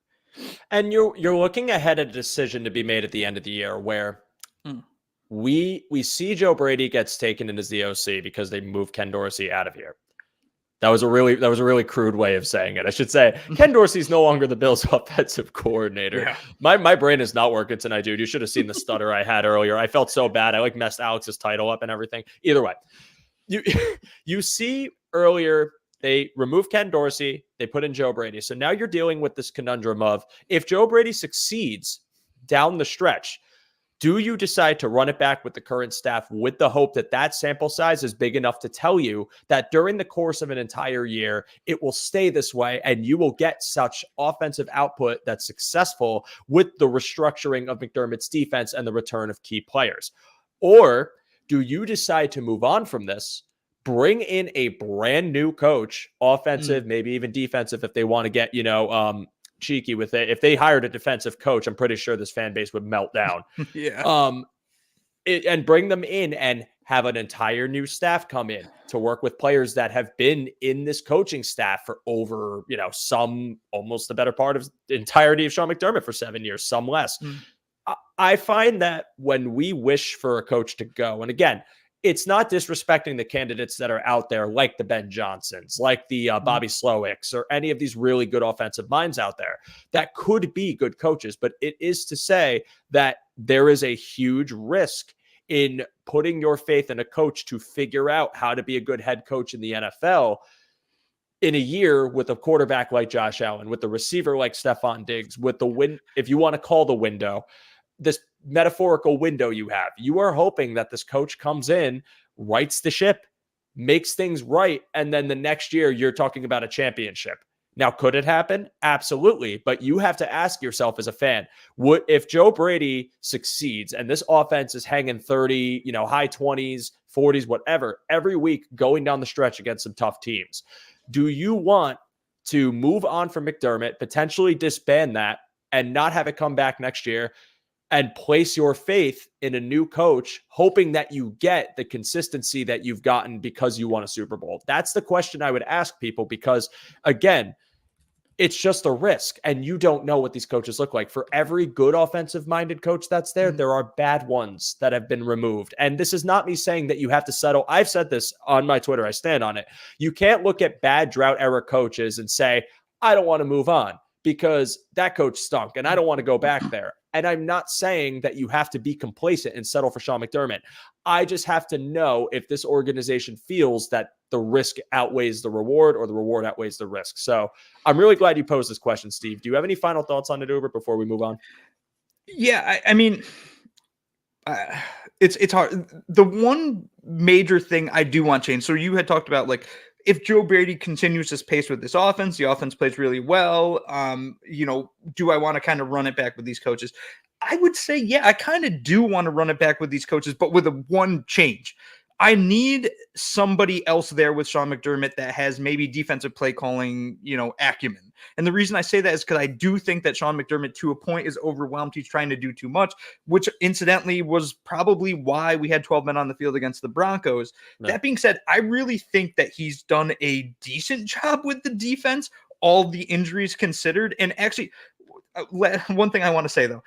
And you're looking ahead at a decision to be made at the end of the year where we see Joe Brady gets taken in as the OC because they moved Ken Dorsey out of here. That was a really crude way of saying it. I should say Ken Dorsey's no longer the Bills' offensive coordinator. Yeah. My brain is not working tonight, dude. You should have seen the stutter I had earlier. I felt so bad. I messed Alex's title up and everything. Either way, you see earlier they removed Ken Dorsey. They put in Joe Brady. So now you're dealing with this conundrum of if Joe Brady succeeds down the stretch, do you decide to run it back with the current staff with the hope that that sample size is big enough to tell you that during the course of an entire year, it will stay this way and you will get such offensive output that's successful with the restructuring of McDermott's defense and the return of key players? Or do you decide to move on from this, bring in a brand new coach, offensive, maybe even defensive, if they want to get, cheeky with it. If they hired a defensive coach, I'm pretty sure this fan base would melt down. Yeah. And bring them in and have an entire new staff come in to work with players that have been in this coaching staff for over, some almost the better part of the entirety of Sean McDermott for 7 years, some less. I find that when we wish for a coach to go, and again, it's not disrespecting the candidates that are out there, like the Ben Johnsons, like the Bobby Slowicks, or any of these really good offensive minds out there that could be good coaches. But it is to say that there is a huge risk in putting your faith in a coach to figure out how to be a good head coach in the NFL in a year with a quarterback like Josh Allen, with the receiver like Stephon Diggs, with the if you want to call the window, this metaphorical window you have. You are hoping that this coach comes in, rights the ship, makes things right, and then the next year you're talking about a championship. Now, could it happen? Absolutely. But you have to ask yourself as a fan, if Joe Brady succeeds and this offense is hanging 30, high 20s, 40s, whatever, every week going down the stretch against some tough teams, do you want to move on from McDermott, potentially disband that, and not have it come back next year, and place your faith in a new coach, hoping that you get the consistency that you've gotten because you won a Super Bowl? That's the question I would ask people, because again, it's just a risk and you don't know what these coaches look like. For every good offensive minded coach that's there, there are bad ones that have been removed. And this is not me saying that you have to settle. I've said this on my Twitter. I stand on it. You can't look at bad drought era coaches and say, I don't want to move on because that coach stunk and I don't want to go back there. And I'm not saying that you have to be complacent and settle for Sean McDermott. I just have to know if this organization feels that the risk outweighs the reward or the reward outweighs the risk. So I'm really glad you posed this question, Steve. Do you have any final thoughts on it, Uber, before we move on? Yeah, I mean, it's hard. The one major thing I do want change. So you had talked about like, if Joe Brady continues this pace with this offense, the offense plays really well. Do I want to kind of run it back with these coaches? I would say, yeah, I kind of do want to run it back with these coaches, but with one change. I need somebody else there with Sean McDermott that has maybe defensive play calling, acumen. And the reason I say that is because I do think that Sean McDermott, to a point, is overwhelmed. He's trying to do too much, which incidentally was probably why we had 12 men on the field against the Broncos. No. That being said, I really think that he's done a decent job with the defense, all the injuries considered. And actually, one thing I want to say, though,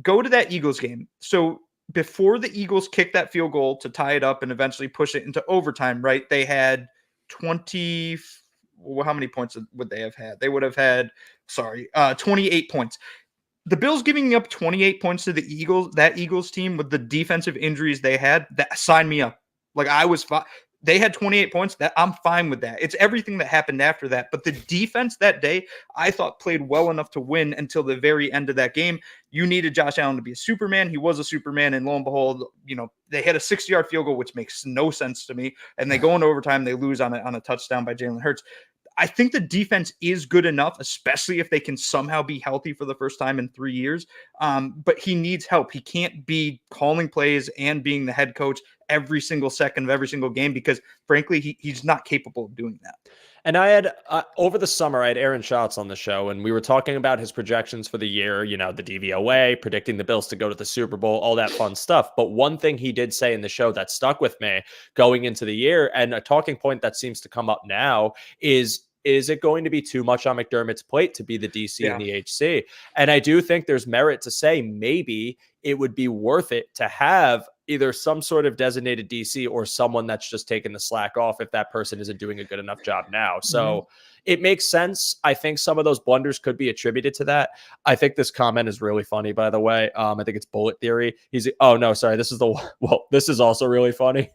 go to that Eagles game. So before the Eagles kicked that field goal to tie it up and eventually push it into overtime, right? They had 20. How many points would they have had? They would have had, 28 points. The Bills giving up 28 points to the Eagles, that Eagles team with the defensive injuries they had, that signed me up. Like I was fine. They had 28 points. That I'm fine with that. It's everything that happened after that. But the defense that day, I thought played well enough to win until the very end of that game. You needed Josh Allen to be a Superman. He was a Superman. And lo and behold, they had a 60-yard field goal, which makes no sense to me. And they go into overtime. They lose on a touchdown by Jalen Hurts. I think the defense is good enough, especially if they can somehow be healthy for the first time in 3 years. But he needs help. He can't be calling plays and being the head coach every single second of every single game because, frankly, he's not capable of doing that. And I had, over the summer, I had Aaron Schatz on the show, and we were talking about his projections for the year, the DVOA, predicting the Bills to go to the Super Bowl, all that fun stuff. But one thing he did say in the show that stuck with me going into the year, and a talking point that seems to come up now, is it going to be too much on McDermott's plate to be the DC and the HC? And I do think there's merit to say maybe it would be worth it to have either some sort of designated DC or someone that's just taking the slack off if that person isn't doing a good enough job now. So it makes sense. I think some of those blunders could be attributed to that. I think this comment is really funny, by the way. I think it's Bullet Theory. This is also really funny.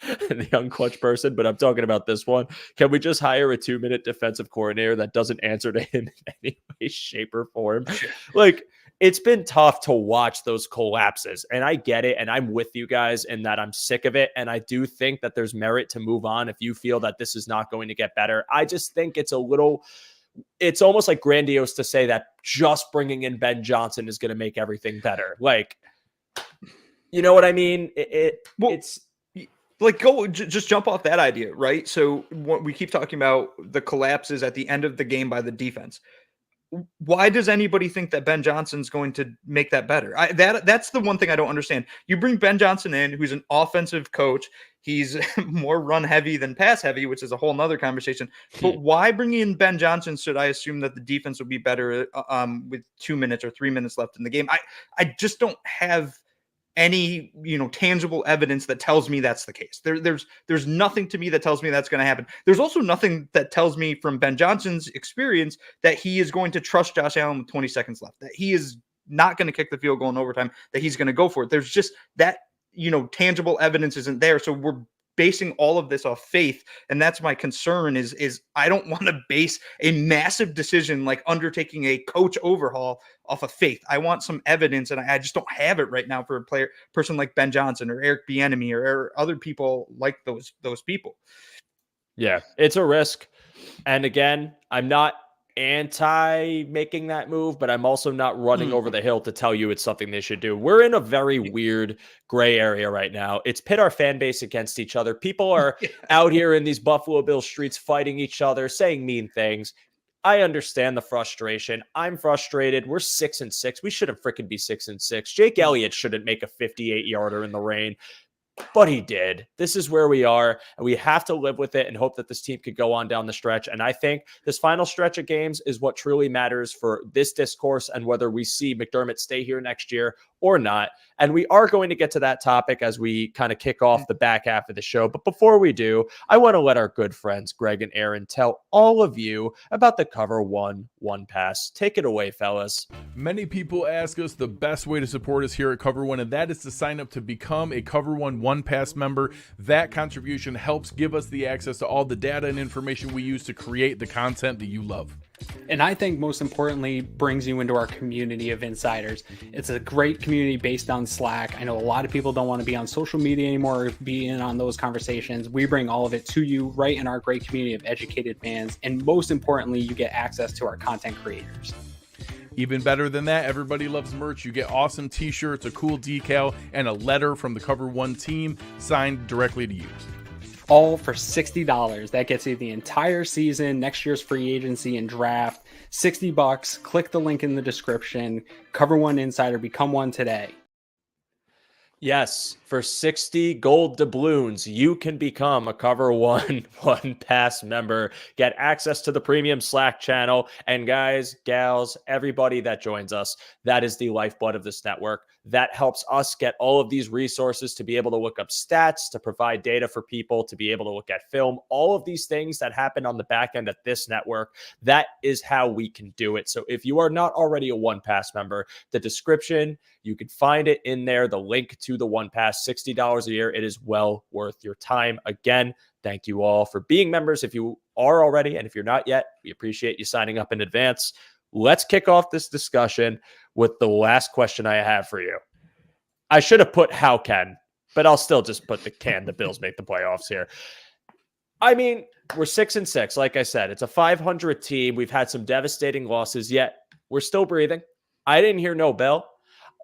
The unclutch person, but I'm talking about this one. Can we just hire a 2-minute defensive coordinator that doesn't answer to him in any way, shape, or form? Like, it's been tough to watch those collapses, and I get it, and I'm with you guys in that I'm sick of it, and I do think that there's merit to move on if you feel that this is not going to get better. I just think it's almost like grandiose to say that just bringing in Ben Johnson is going to make everything better. Like, you know what I mean? It's like, just jump off that idea, right? So what we keep talking about the collapses at the end of the game by the defense. Why does anybody think that Ben Johnson's going to make that better? That's the one thing I don't understand. You bring Ben Johnson in, who's an offensive coach. He's more run heavy than pass heavy, which is a whole nother conversation. But why bring in Ben Johnson? Should I assume that the defense will be better with 2 minutes or 3 minutes left in the game? I just don't have any tangible evidence that tells me that's the case. There's nothing to me that tells me that's going to happen. There's also nothing that tells me from Ben Johnson's experience that he is going to trust Josh Allen with 20 seconds left, that he is not going to kick the field goal in overtime, that he's going to go for it. There's just that tangible evidence isn't there. So we're basing all of this off faith, and that's my concern is I don't want to base a massive decision like undertaking a coach overhaul off of faith. I want some evidence, and I just don't have it right now for a person like Ben Johnson or Eric Bieniemy or other people like those people. Yeah, it's a risk. And again, I'm not anti making that move, but I'm also not running over the hill to tell you it's something they should do. We're in a very weird gray area right now. It's pit our fan base against each other. People are out here in these Buffalo Bills streets fighting each other, saying mean things. I understand the frustration. I'm frustrated. We're 6-6. We shouldn't freaking be 6-6. Jake Elliott shouldn't make a 58-yarder in the rain. But he did. This is where we are, and we have to live with it and hope that this team could go on down the stretch. And I think this final stretch of games is what truly matters for this discourse and whether we see McDermott stay here next year or not. And we are going to get to that topic as we kind of kick off the back half of the show. But before we do, I want to let our good friends Greg and Aaron tell all of you about the Cover One Pass. Take it away, fellas. Many people ask us the best way to support us here at Cover One, and that is to sign up to become a Cover One Pass member. That contribution helps give us the access to all the data and information we use to create the content that you love. And I think most importantly, brings you into our community of insiders. It's a great community based on Slack. I know a lot of people don't want to be on social media anymore or be in on those conversations. We bring all of it to you right in our great community of educated fans. And most importantly, you get access to our content creators. Even better than that, everybody loves merch. You get awesome t-shirts, a cool decal, and a letter from the Cover One team signed directly to you. All for $60. That gets you the entire season, next year's free agency and draft. $60. Click the link in the description. Cover One Insider. Become one today. Yes, for 60 gold doubloons, you can become a Cover One One Pass member, get access to the premium Slack channel, and guys, gals, everybody that joins us, that is the lifeblood of this network. That helps us get all of these resources to be able to look up stats, to provide data for people, to be able to look at film, all of these things that happen on the back end of this network. That is how we can do it. So if you are not already a One Pass member, the description, you can find it in there, the link to the One Pass, $60 a year. It is well worth your time. Again, thank you all for being members. If you are already, and if you're not yet, we appreciate you signing up in advance. Let's kick off this discussion with the last question I have for you. I should have put how can, but I'll still just put the can the Bills make the playoffs here. I mean, we're 6-6. Like I said, it's a 500 team. We've had some devastating losses, yet we're still breathing. I didn't hear no bell.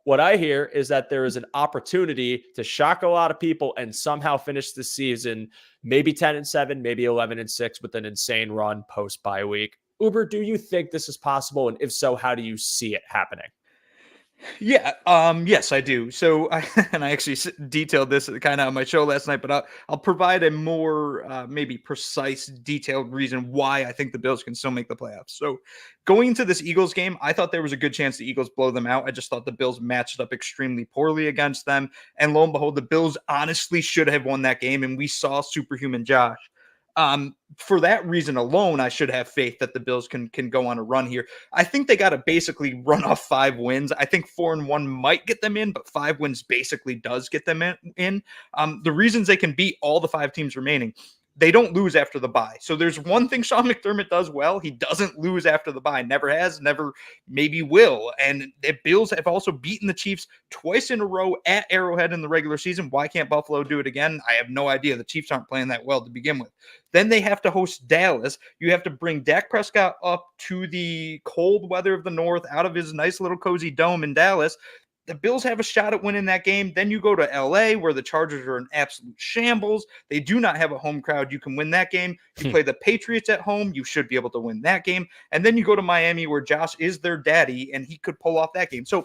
What I hear is that there is an opportunity to shock a lot of people and somehow finish the season maybe 10-7, maybe 11-6 with an insane run post bye week. Uber, do you think this is possible? And if so, how do you see it happening? Yeah, yes, I do. So, I actually detailed this kind of on my show last night, but I'll provide a more maybe precise, detailed reason why I think the Bills can still make the playoffs. So, going into this Eagles game, I thought there was a good chance the Eagles blow them out. I just thought the Bills matched up extremely poorly against them, and lo and behold, the Bills honestly should have won that game, and we saw superhuman Josh. For that reason alone, I should have faith that the Bills can go on a run here. I think they got to basically run off 5 wins. I think 4-1 might get them in, but 5 wins basically does get them in. The reasons they can beat all the 5 teams remaining, they don't lose after the bye. So there's one thing Sean McDermott does well. He doesn't lose after the bye. Never has, never, maybe will. And the Bills have also beaten the Chiefs twice in a row at Arrowhead in the regular season. Why can't Buffalo do it again? I have no idea. The Chiefs aren't playing that well to begin with. Then they have to host Dallas. You have to bring Dak Prescott up to the cold weather of the north, out of his nice little cozy dome in Dallas. The Bills have a shot at winning that game. Then you go to LA, where the Chargers are in absolute shambles. They do not have a home crowd. You can win that game. You play the Patriots at home. You should be able to win that game. And then you go to Miami, where Josh is their daddy, and he could pull off that game. So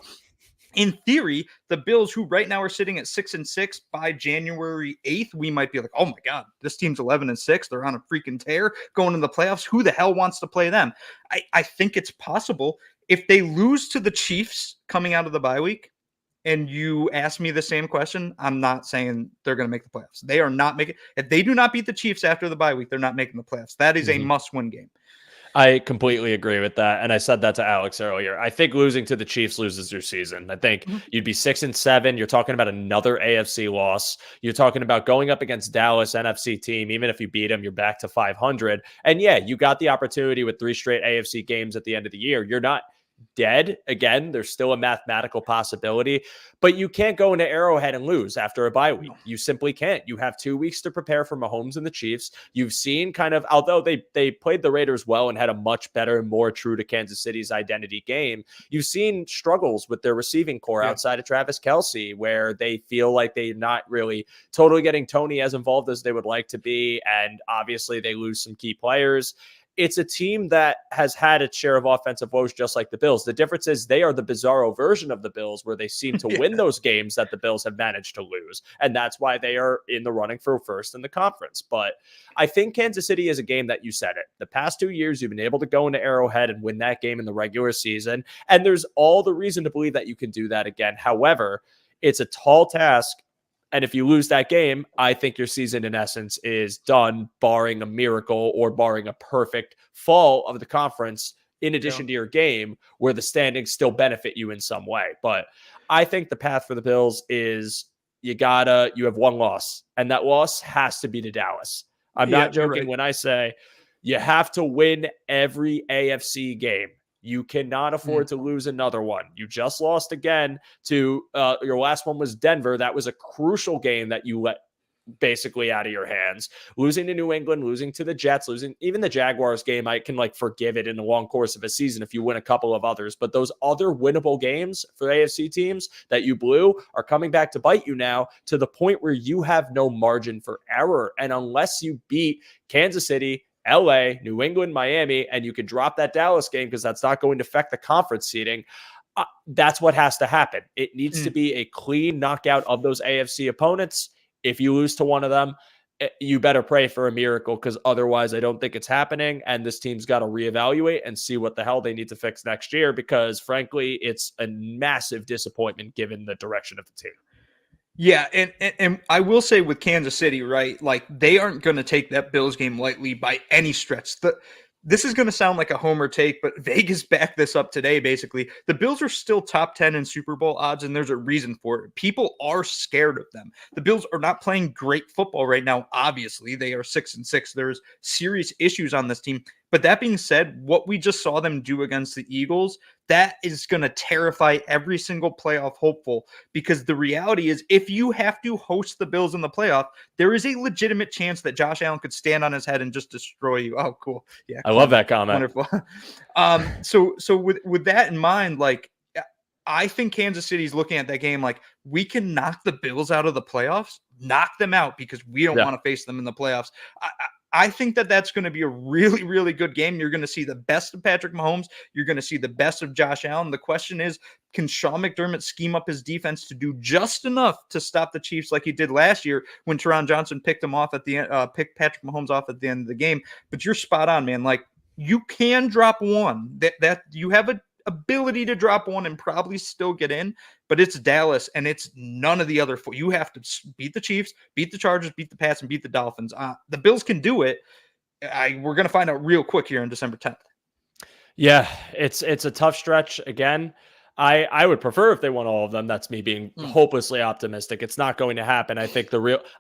in theory, the Bills, who right now are sitting at 6-6, by January 8th, we might be like, oh my God, this team's 11-6. They're on a freaking tear going into the playoffs. Who the hell wants to play them? I think it's possible. If they lose to the Chiefs coming out of the bye week, and you ask me the same question, I'm not saying they're going to make the playoffs. They are not making. If they do not beat the Chiefs after the bye week, they're not making the playoffs. That is a must-win game. I completely agree with that. And I said that to Alex earlier. I think losing to the Chiefs loses your season. I think you'd be 6-7. You're talking about another AFC loss. You're talking about going up against Dallas, NFC team. Even if you beat them, you're back to 500. And yeah, you got the opportunity with 3 straight AFC games at the end of the year. You're not dead. Again, there's still a mathematical possibility, but you can't go into Arrowhead and lose after a bye week. You simply can't. You have 2 weeks to prepare for Mahomes and the Chiefs. You've seen kind of, although they played the Raiders well and had a much better, more true to Kansas City's identity game, you've seen struggles with their receiving core outside of Travis Kelce, where they feel like they're not really totally getting Tony as involved as they would like to be. And obviously they lose some key players. It's a team that has had its share of offensive woes, just like the Bills. The difference is they are the bizarro version of the Bills, where they seem to win those games that the Bills have managed to lose. And that's why they are in the running for first in the conference. But I think Kansas City is a game that, you said it, the past 2 years, you've been able to go into Arrowhead and win that game in the regular season. And there's all the reason to believe that you can do that again. However, it's a tall task. And if you lose that game, I think your season, in essence, is done, barring a miracle or barring a perfect fall of the conference, in addition to your game, where the standings still benefit you in some way. But I think the path for the Bills is you have one loss, and that loss has to be to Dallas. I'm not joking when I say you have to win every AFC game. You cannot afford to lose another one. You just lost again to your last one was Denver. That was a crucial game that you let basically out of your hands. Losing to New England, losing to the Jets, losing even the Jaguars game, I can forgive it in the long course of a season if you win a couple of others. But those other winnable games for AFC teams that you blew are coming back to bite you now, to the point where you have no margin for error. And unless you beat Kansas City, LA, New England, Miami, and you can drop that Dallas game because that's not going to affect the conference seeding, that's what has to happen. It needs to be a clean knockout of those AFC opponents. If you lose to one of them, you better pray for a miracle, because otherwise I don't think it's happening. And this team's got to reevaluate and see what the hell they need to fix next year, because frankly, it's a massive disappointment given the direction of the team. Yeah, and I will say with Kansas City, right, like they aren't going to take that Bills game lightly by any stretch. This is going to sound like a homer take, but Vegas backed this up today, basically. The Bills are still top 10 in Super Bowl odds, and there's a reason for it. People are scared of them. The Bills are not playing great football right now, obviously. They are 6-6. There's serious issues on this team. But that being said, what we just saw them do against the Eagles, that is going to terrify every single playoff hopeful, because the reality is if you have to host the Bills in the playoff, there is a legitimate chance that Josh Allen could stand on his head and just destroy you. Oh, cool. Yeah. I love that comment. Wonderful. So with that in mind, like, I think Kansas City's looking at that game like, we can knock the Bills out of the playoffs, knock them out, because we don't want to face them in the playoffs. I think that that's going to be a really, really good game. You're going to see the best of Patrick Mahomes. You're going to see the best of Josh Allen. The question is, can Sean McDermott scheme up his defense to do just enough to stop the Chiefs like he did last year when Teron Johnson picked him off at the end, picked Patrick Mahomes off at the end of the game? But you're spot on, man. Like, you can drop one. That you have a ability to drop one and probably still get in, but it's Dallas and it's none of the other four. You have to beat the Chiefs, beat the Chargers, beat the Pats, and beat the Dolphins. The Bills can do it. We're going to find out real quick here on December 10th. Yeah, it's a tough stretch. Again, I would prefer if they won all of them. That's me being hopelessly optimistic. It's not going to happen. I think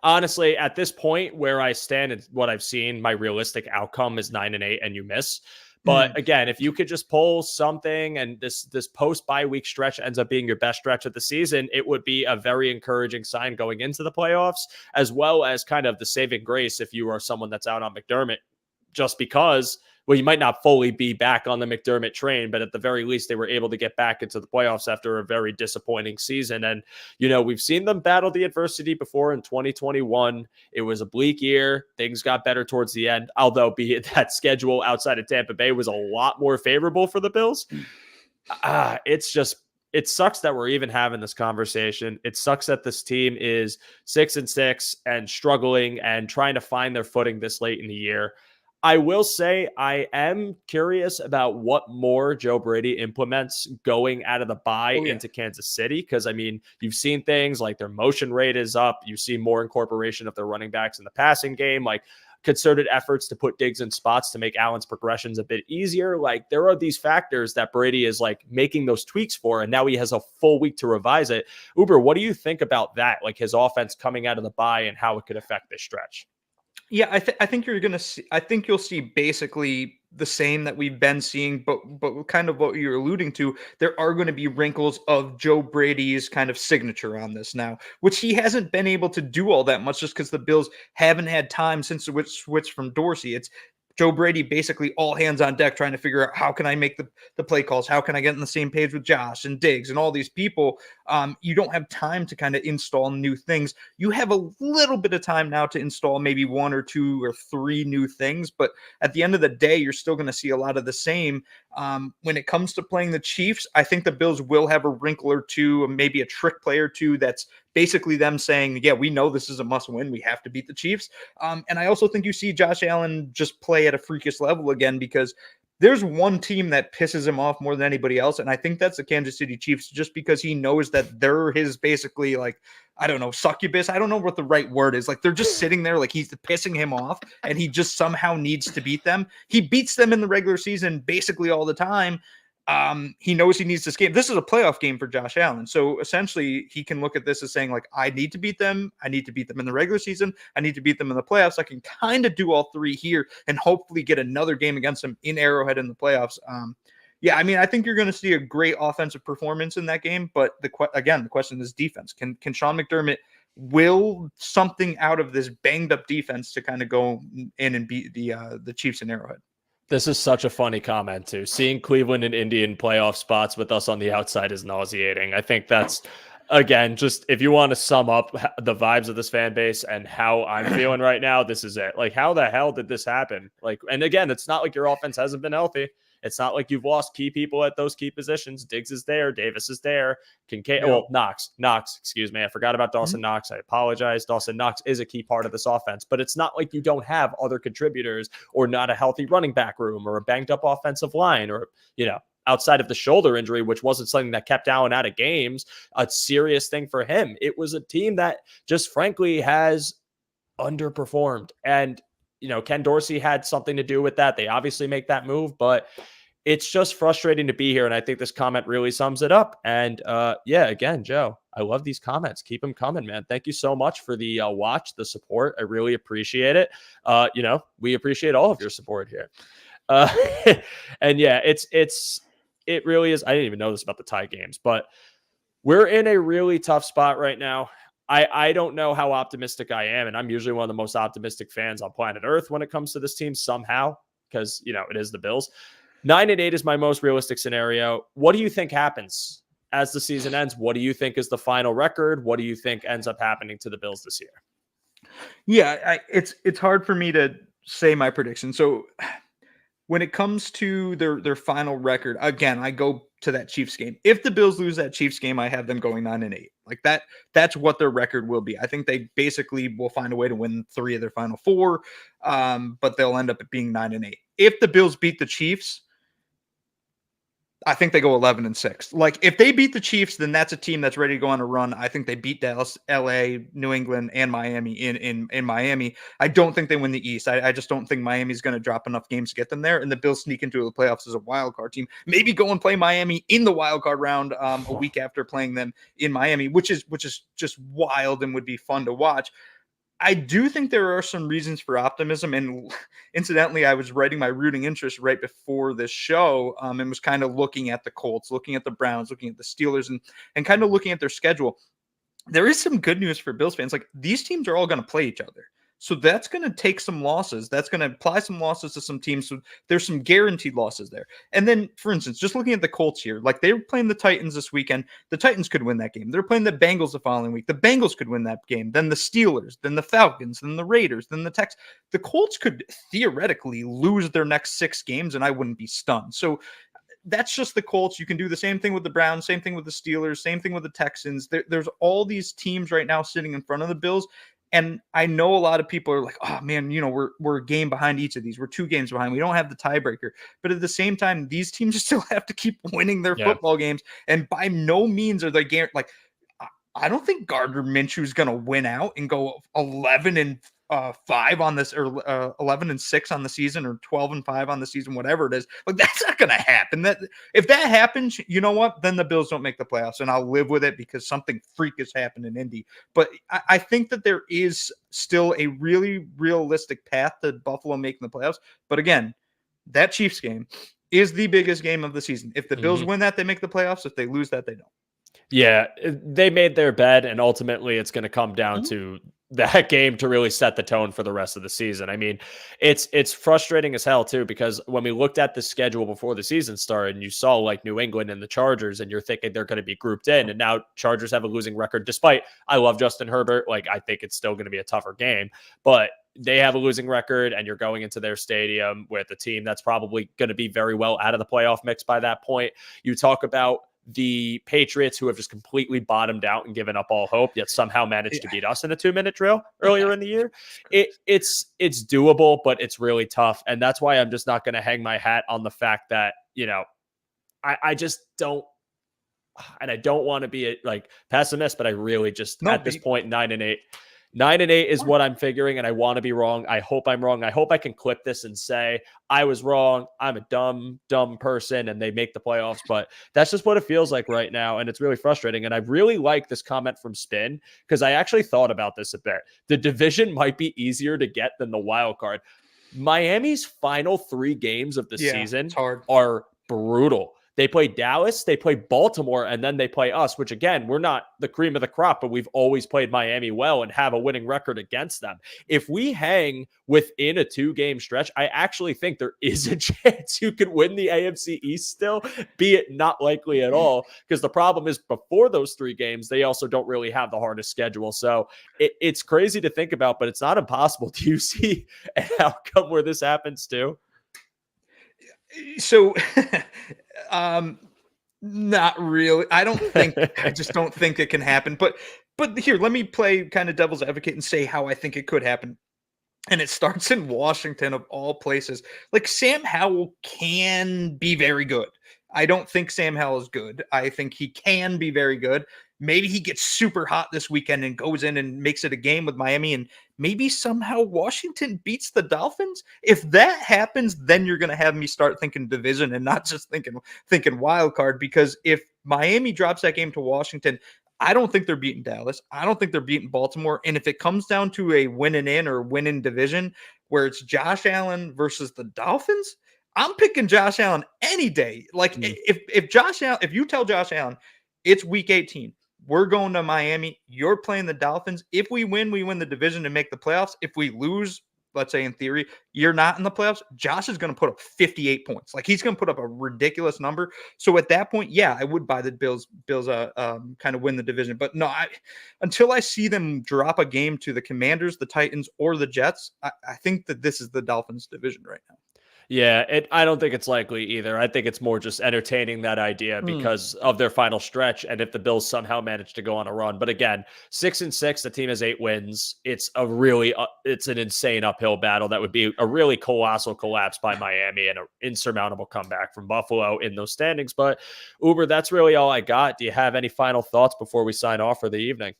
honestly, at this point where I stand and what I've seen, my realistic outcome is 9-8 and you miss. But again, if you could just pull something and this post bye week stretch ends up being your best stretch of the season, it would be a very encouraging sign going into the playoffs, as well as kind of the saving grace if you are someone that's out on McDermott, just because, well, you might not fully be back on the McDermott train, but at the very least, they were able to get back into the playoffs after a very disappointing season. And, we've seen them battle the adversity before in 2021. It was a bleak year. Things got better towards the end, although be it that schedule outside of Tampa Bay was a lot more favorable for the Bills. It sucks that we're even having this conversation. It sucks that this team is 6-6 and struggling and trying to find their footing this late in the year. I will say I am curious about what more Joe Brady implements going out of the bye into Kansas City, because, I mean, you've seen things like their motion rate is up. You see more incorporation of their running backs in the passing game, like concerted efforts to put Diggs in spots to make Allen's progressions a bit easier. Like, there are these factors that Brady is making those tweaks for, and now he has a full week to revise it. Uber, what do you think about that? Like his offense coming out of the bye and how it could affect this stretch? Yeah, I think you're gonna see. I think you'll see basically the same that we've been seeing, but kind of what you're alluding to. There are going to be wrinkles of Joe Brady's kind of signature on this now, which he hasn't been able to do all that much, just because the Bills haven't had time since the switch from Dorsey. It's Joe Brady basically all hands on deck trying to figure out how can I make the play calls? How can I get on the same page with Josh and Diggs and all these people? You don't have time to kind of install new things. You have a little bit of time now to install maybe 1 or 2 or 3 new things, but at the end of the day, you're still going to see a lot of the same. When it comes to playing the Chiefs, I think the Bills will have a wrinkle or two, maybe a trick play or two that's basically them saying, yeah, we know this is a must win. We have to beat the Chiefs. And I also think you see Josh Allen just play at a freakish level again, because there's one team that pisses him off more than anybody else. And I think that's the Kansas City Chiefs, just because he knows that they're his basically, like, I don't know, succubus. I don't know what the right word is. Like, they're just sitting there like he's pissing him off and he just somehow needs to beat them. He beats them in the regular season basically all the time. He knows he needs this game. This is a playoff game for Josh Allen. So essentially he can look at this as saying, like, I need to beat them. I need to beat them in the regular season. I need to beat them in the playoffs. I can kind of do all 3 here and hopefully get another game against them in Arrowhead in the playoffs. Yeah, I mean, I think you're going to see a great offensive performance in that game. But again, the question is defense. Can Sean McDermott will something out of this banged up defense to kind of go in and beat the Chiefs in Arrowhead. This is such a funny comment too. Seeing Cleveland and Indy in playoff spots with us on the outside is nauseating. I think that's, again, just if you want to sum up the vibes of this fan base and how I'm feeling right now, this is it. Like, how the hell did this happen? Like, and again, it's not like your offense hasn't been healthy. It's not like you've lost key people at those key positions. Diggs is there. Davis is there. Kincaid. Yeah. Well, Knox, excuse me. I forgot about Dawson Knox. I apologize. Dawson Knox is a key part of this offense, but it's not like you don't have other contributors or not a healthy running back room or a banged up offensive line or, outside of the shoulder injury, which wasn't something that kept Allen out of games, a serious thing for him. It was a team that just frankly has underperformed. And, Ken Dorsey had something to do with that. They obviously make that move, but it's just frustrating to be here. And I think this comment really sums it up. And again, Joe, I love these comments. Keep them coming, man. Thank you so much for the watch, the support. I really appreciate it. We appreciate all of your support here. And yeah, it really is. I didn't even know this about the tie games, but we're in a really tough spot right now. I don't know how optimistic I am, and I'm usually one of the most optimistic fans on planet Earth when it comes to this team somehow, because, it is the Bills. 9-8 is my most realistic scenario. What do you think happens as the season ends? What do you think is the final record? What do you think ends up happening to the Bills this year? Yeah, it's hard for me to say my prediction. So when it comes to their final record, again, I go to that Chiefs game. If the Bills lose that Chiefs game, I have them going 9-8. Like that's what their record will be. I think they basically will find a way to win 3 of their final 4, but they'll end up being 9-8. If the Bills beat the Chiefs, I think they go 11-6. Like, if they beat the Chiefs, then that's a team that's ready to go on a run. I think they beat Dallas, LA, New England, and Miami in Miami. I don't think they win the East. I just don't think Miami's going to drop enough games to get them there. And the Bills sneak into the playoffs as a wild card team. Maybe go and play Miami in the wild card round a week after playing them in Miami, which is just wild and would be fun to watch. I do think there are some reasons for optimism. And incidentally, I was writing my rooting interest right before this show and was kind of looking at the Colts, looking at the Browns, looking at the Steelers, and kind of looking at their schedule. There is some good news for Bills fans. Like, these teams are all going to play each other. So that's going to take some losses. That's going to apply some losses to some teams. So there's some guaranteed losses there. And then, for instance, just looking at the Colts here, like, they were playing the Titans this weekend. The Titans could win that game. They're playing the Bengals the following week. The Bengals could win that game. Then the Steelers, then the Falcons, then the Raiders, then the Texans. The Colts could theoretically lose their next 6 games, and I wouldn't be stunned. So that's just the Colts. You can do the same thing with the Browns, same thing with the Steelers, same thing with the Texans. There's all these teams right now sitting in front of the Bills. And I know a lot of people are like, oh man, we're a game behind each of these. We're 2 games behind. We don't have the tiebreaker. But at the same time, these teams still have to keep winning their football games. And by no means are they like, I don't think Gardner Minshew is going to win out and go 11-5 on this, or 11-6 on the season, or 12-5 on the season, whatever it is. Like, that's not going to happen. That if that happens, you know what? Then the Bills don't make the playoffs, and I'll live with it because something freakish happened in Indy. But I think that there is still a really realistic path to Buffalo making the playoffs. But again, that Chiefs game is the biggest game of the season. If the Bills win that, they make the playoffs. If they lose that, they don't. Yeah, they made their bed, and ultimately it's going to come down to that game to really set the tone for the rest of the season. I mean, it's frustrating as hell too, because when we looked at the schedule before the season started and you saw like New England and the Chargers, and you're thinking they're going to be grouped in, and now Chargers have a losing record, despite I love Justin Herbert. Like, I think it's still going to be a tougher game, but they have a losing record, and you're going into their stadium with a team that's probably going to be very well out of the playoff mix by that point. You talk about the Patriots, who have just completely bottomed out and given up all hope, yet somehow managed to beat us in a 2-minute drill earlier in the year. It's doable, but it's really tough. And that's why I'm just not going to hang my hat on the fact that, I just don't, and I don't want to be like pessimist, but I really just at this point, 9-8. 9-8 is what I'm figuring, and I want to be wrong. I hope I'm wrong. I hope I can clip this and say I was wrong. I'm a dumb person, and they make the playoffs. But that's just what it feels like right now, and it's really frustrating. And I really like this comment from Spin, because I actually thought about this a bit. The division might be easier to get than the wild card. Miami's final 3 games of the season are brutal. They play Dallas, they play Baltimore, and then they play us, which again, we're not the cream of the crop, but we've always played Miami well and have a winning record against them. If we hang within a 2-game stretch, I actually think there is a chance you could win the AFC East still, be it not likely at all, because the problem is before those 3 games, they also don't really have the hardest schedule. So it's crazy to think about, but it's not impossible. Do you see an outcome where this happens too? So, not really. I just don't think it can happen. But here, let me play kind of devil's advocate and say how I think it could happen. And it starts in Washington, of all places. Like, Sam Howell can be very good. I don't think Sam Howell is good. I think he can be very good. Maybe he gets super hot this weekend and goes in and makes it a game with Miami, and maybe somehow Washington beats the Dolphins. If that happens, then you're going to have me start thinking division and not just thinking wild card, because if Miami drops that game to Washington, I don't think they're beating Dallas. I don't think they're beating Baltimore. And if it comes down to a winning in or winning division where it's Josh Allen versus the Dolphins, I'm picking Josh Allen any day. Like, if you tell Josh Allen it's week 18, we're going to Miami, you're playing the Dolphins. If we win the division and make the playoffs. If we lose, let's say in theory, you're not in the playoffs, Josh is going to put up 58 points. Like, he's going to put up a ridiculous number. So at that point, yeah, I would buy the Bills kind of win the division. But no, until I see them drop a game to the Commanders, the Titans, or the Jets, I think that this is the Dolphins division right now. Yeah, I don't think it's likely either. I think it's more just entertaining that idea because of their final stretch, and if the Bills somehow manage to go on a run. But again, 6-6, the team has 8 wins. It's it's an insane uphill battle. That would be a really colossal collapse by Miami and an insurmountable comeback from Buffalo in those standings. But Uber, that's really all I got. Do you have any final thoughts before we sign off for the evening?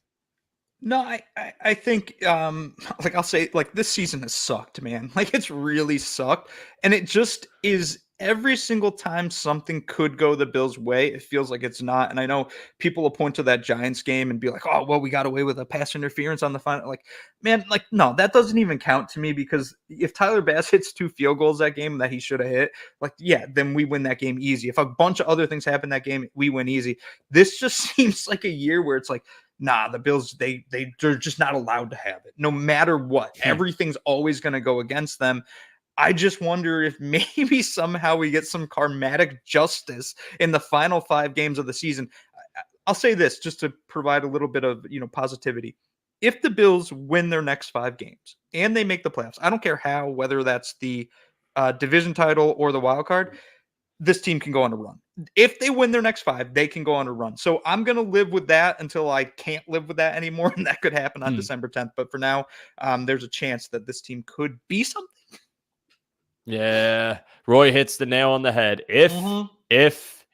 No, I think like I'll say, like, this season has sucked, man. Like, it's really sucked. And it just is every single time something could go the Bills' way, it feels like it's not. And I know people will point to that Giants game and be like, oh, well, we got away with a pass interference on the final. Like, man, like, no, that doesn't even count to me, because if Tyler Bass hits 2 field goals that game that he should have hit, like, yeah, then we win that game easy. If a bunch of other things happen that game, we win easy. This just seems like a year where it's like, nah, the Bills, they're just not allowed to have it. No matter what, everything's always going to go against them. I just wonder if maybe somehow we get some karmatic justice in the final 5 games of the season. I'll say this just to provide a little bit of, positivity. If the Bills win their next 5 games and they make the playoffs, I don't care how, whether that's the division title or the wild card, this team can go on a run. If they win their next 5, they can go on a run. So I'm going to live with that until I can't live with that anymore. And that could happen on December 10th. But for now, there's a chance that this team could be something. Yeah. Roy hits the nail on the head. If,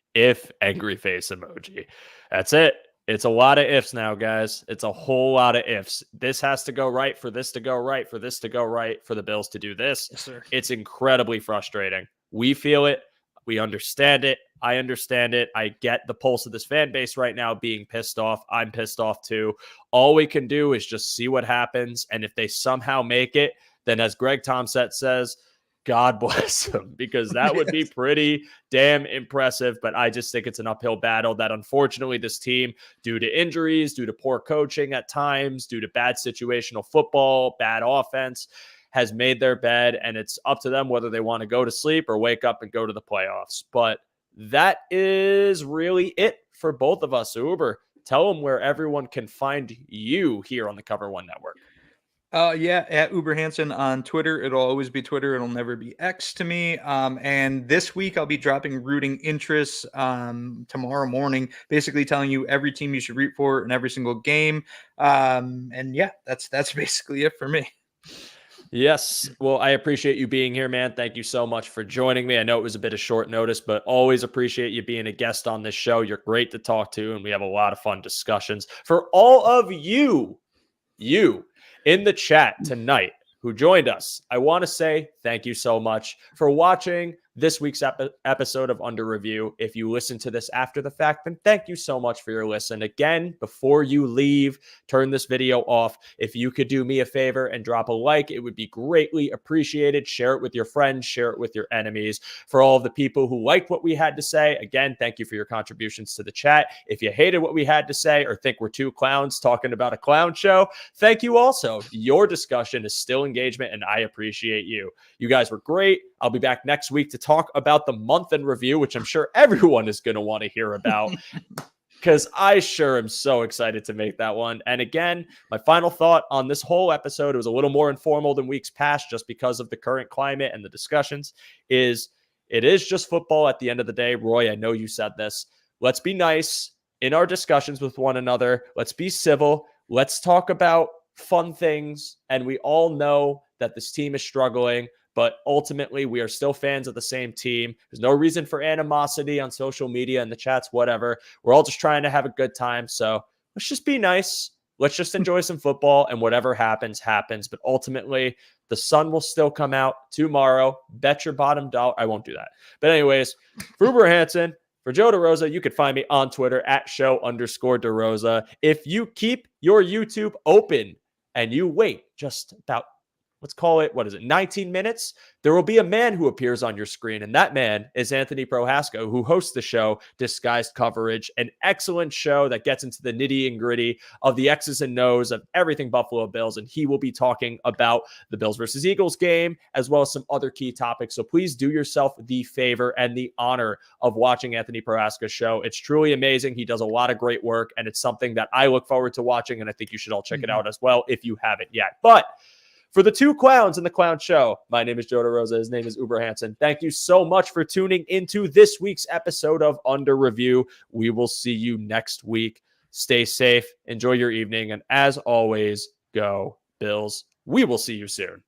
angry face emoji. That's it. It's a lot of ifs now, guys. It's a whole lot of ifs. This has to go right for this to go right, for this to go right, for the Bills to do this. Yes, sir. It's incredibly frustrating. We feel it. We understand it. I understand it. I get the pulse of this fan base right now being pissed off. I'm pissed off too. All we can do is just see what happens. And if they somehow make it, then as Greg Tomset says, God bless them, because that would be pretty damn impressive. But I just think it's an uphill battle that unfortunately this team, due to injuries, due to poor coaching at times, due to bad situational football, bad offense, has made their bed, and it's up to them whether they want to go to sleep or wake up and go to the playoffs. But that is really it for both of us. Uber, tell them where everyone can find you here on the Cover One Network. Yeah, at Uber Hansen on Twitter. It'll always be Twitter. It'll never be X to me. And this week I'll be dropping rooting interests tomorrow morning, basically telling you every team you should root for in every single game. And yeah, that's basically it for me. Yes. Well, I appreciate you being here, man. Thank you so much for joining me. I know it was a bit of short notice, but always appreciate you being a guest on this show. You're great to talk to, and we have a lot of fun discussions. For all of you in the chat tonight who joined us, I want to say thank you so much for watching, this week's episode of Under Review. If you listen to this after the fact, then thank you so much for your listen. Again, before you leave, turn this video off. If you could do me a favor and drop a like, it would be greatly appreciated. Share it with your friends, share it with your enemies. For all of the people who liked what we had to say, again, thank you for your contributions to the chat. If you hated what we had to say or think we're two clowns talking about a clown show, thank you also. Your discussion is still engagement, and I appreciate you. You guys were great. I'll be back next week to talk about the month in review, which I'm sure everyone is going to want to hear about, because I sure am so excited to make that one. And again, my final thought on this whole episode, it was a little more informal than weeks past just because of the current climate and the discussions, is it is just football at the end of the day. Roy, I know you said this. Let's be nice in our discussions with one another. Let's be civil. Let's talk about fun things. And we all know that this team is struggling, but ultimately we are still fans of the same team. There's no reason for animosity on social media and the chats, whatever. We're all just trying to have a good time. So let's just be nice. Let's just enjoy some football, and whatever happens, happens. But ultimately, the sun will still come out tomorrow. Bet your bottom dollar. I won't do that. But anyways, for Uber Hansen, for Joe DeRosa, you can find me on Twitter at @show_DeRosa. If you keep your YouTube open and you wait just about, let's call it, 19 minutes? There will be a man who appears on your screen, and that man is Anthony Prohaska, who hosts the show Disguised Coverage, an excellent show that gets into the nitty and gritty of the X's and O's of everything Buffalo Bills, and he will be talking about the Bills versus Eagles game, as well as some other key topics. So please do yourself the favor and the honor of watching Anthony Prohaska's show. It's truly amazing. He does a lot of great work, and it's something that I look forward to watching, and I think you should all check it out as well if you haven't yet. But for the two clowns in the clown show, my name is Joe DeRosa. His name is Uber Hansen. Thank you so much for tuning into this week's episode of Under Review. We will see you next week. Stay safe. Enjoy your evening. And as always, go Bills. We will see you soon.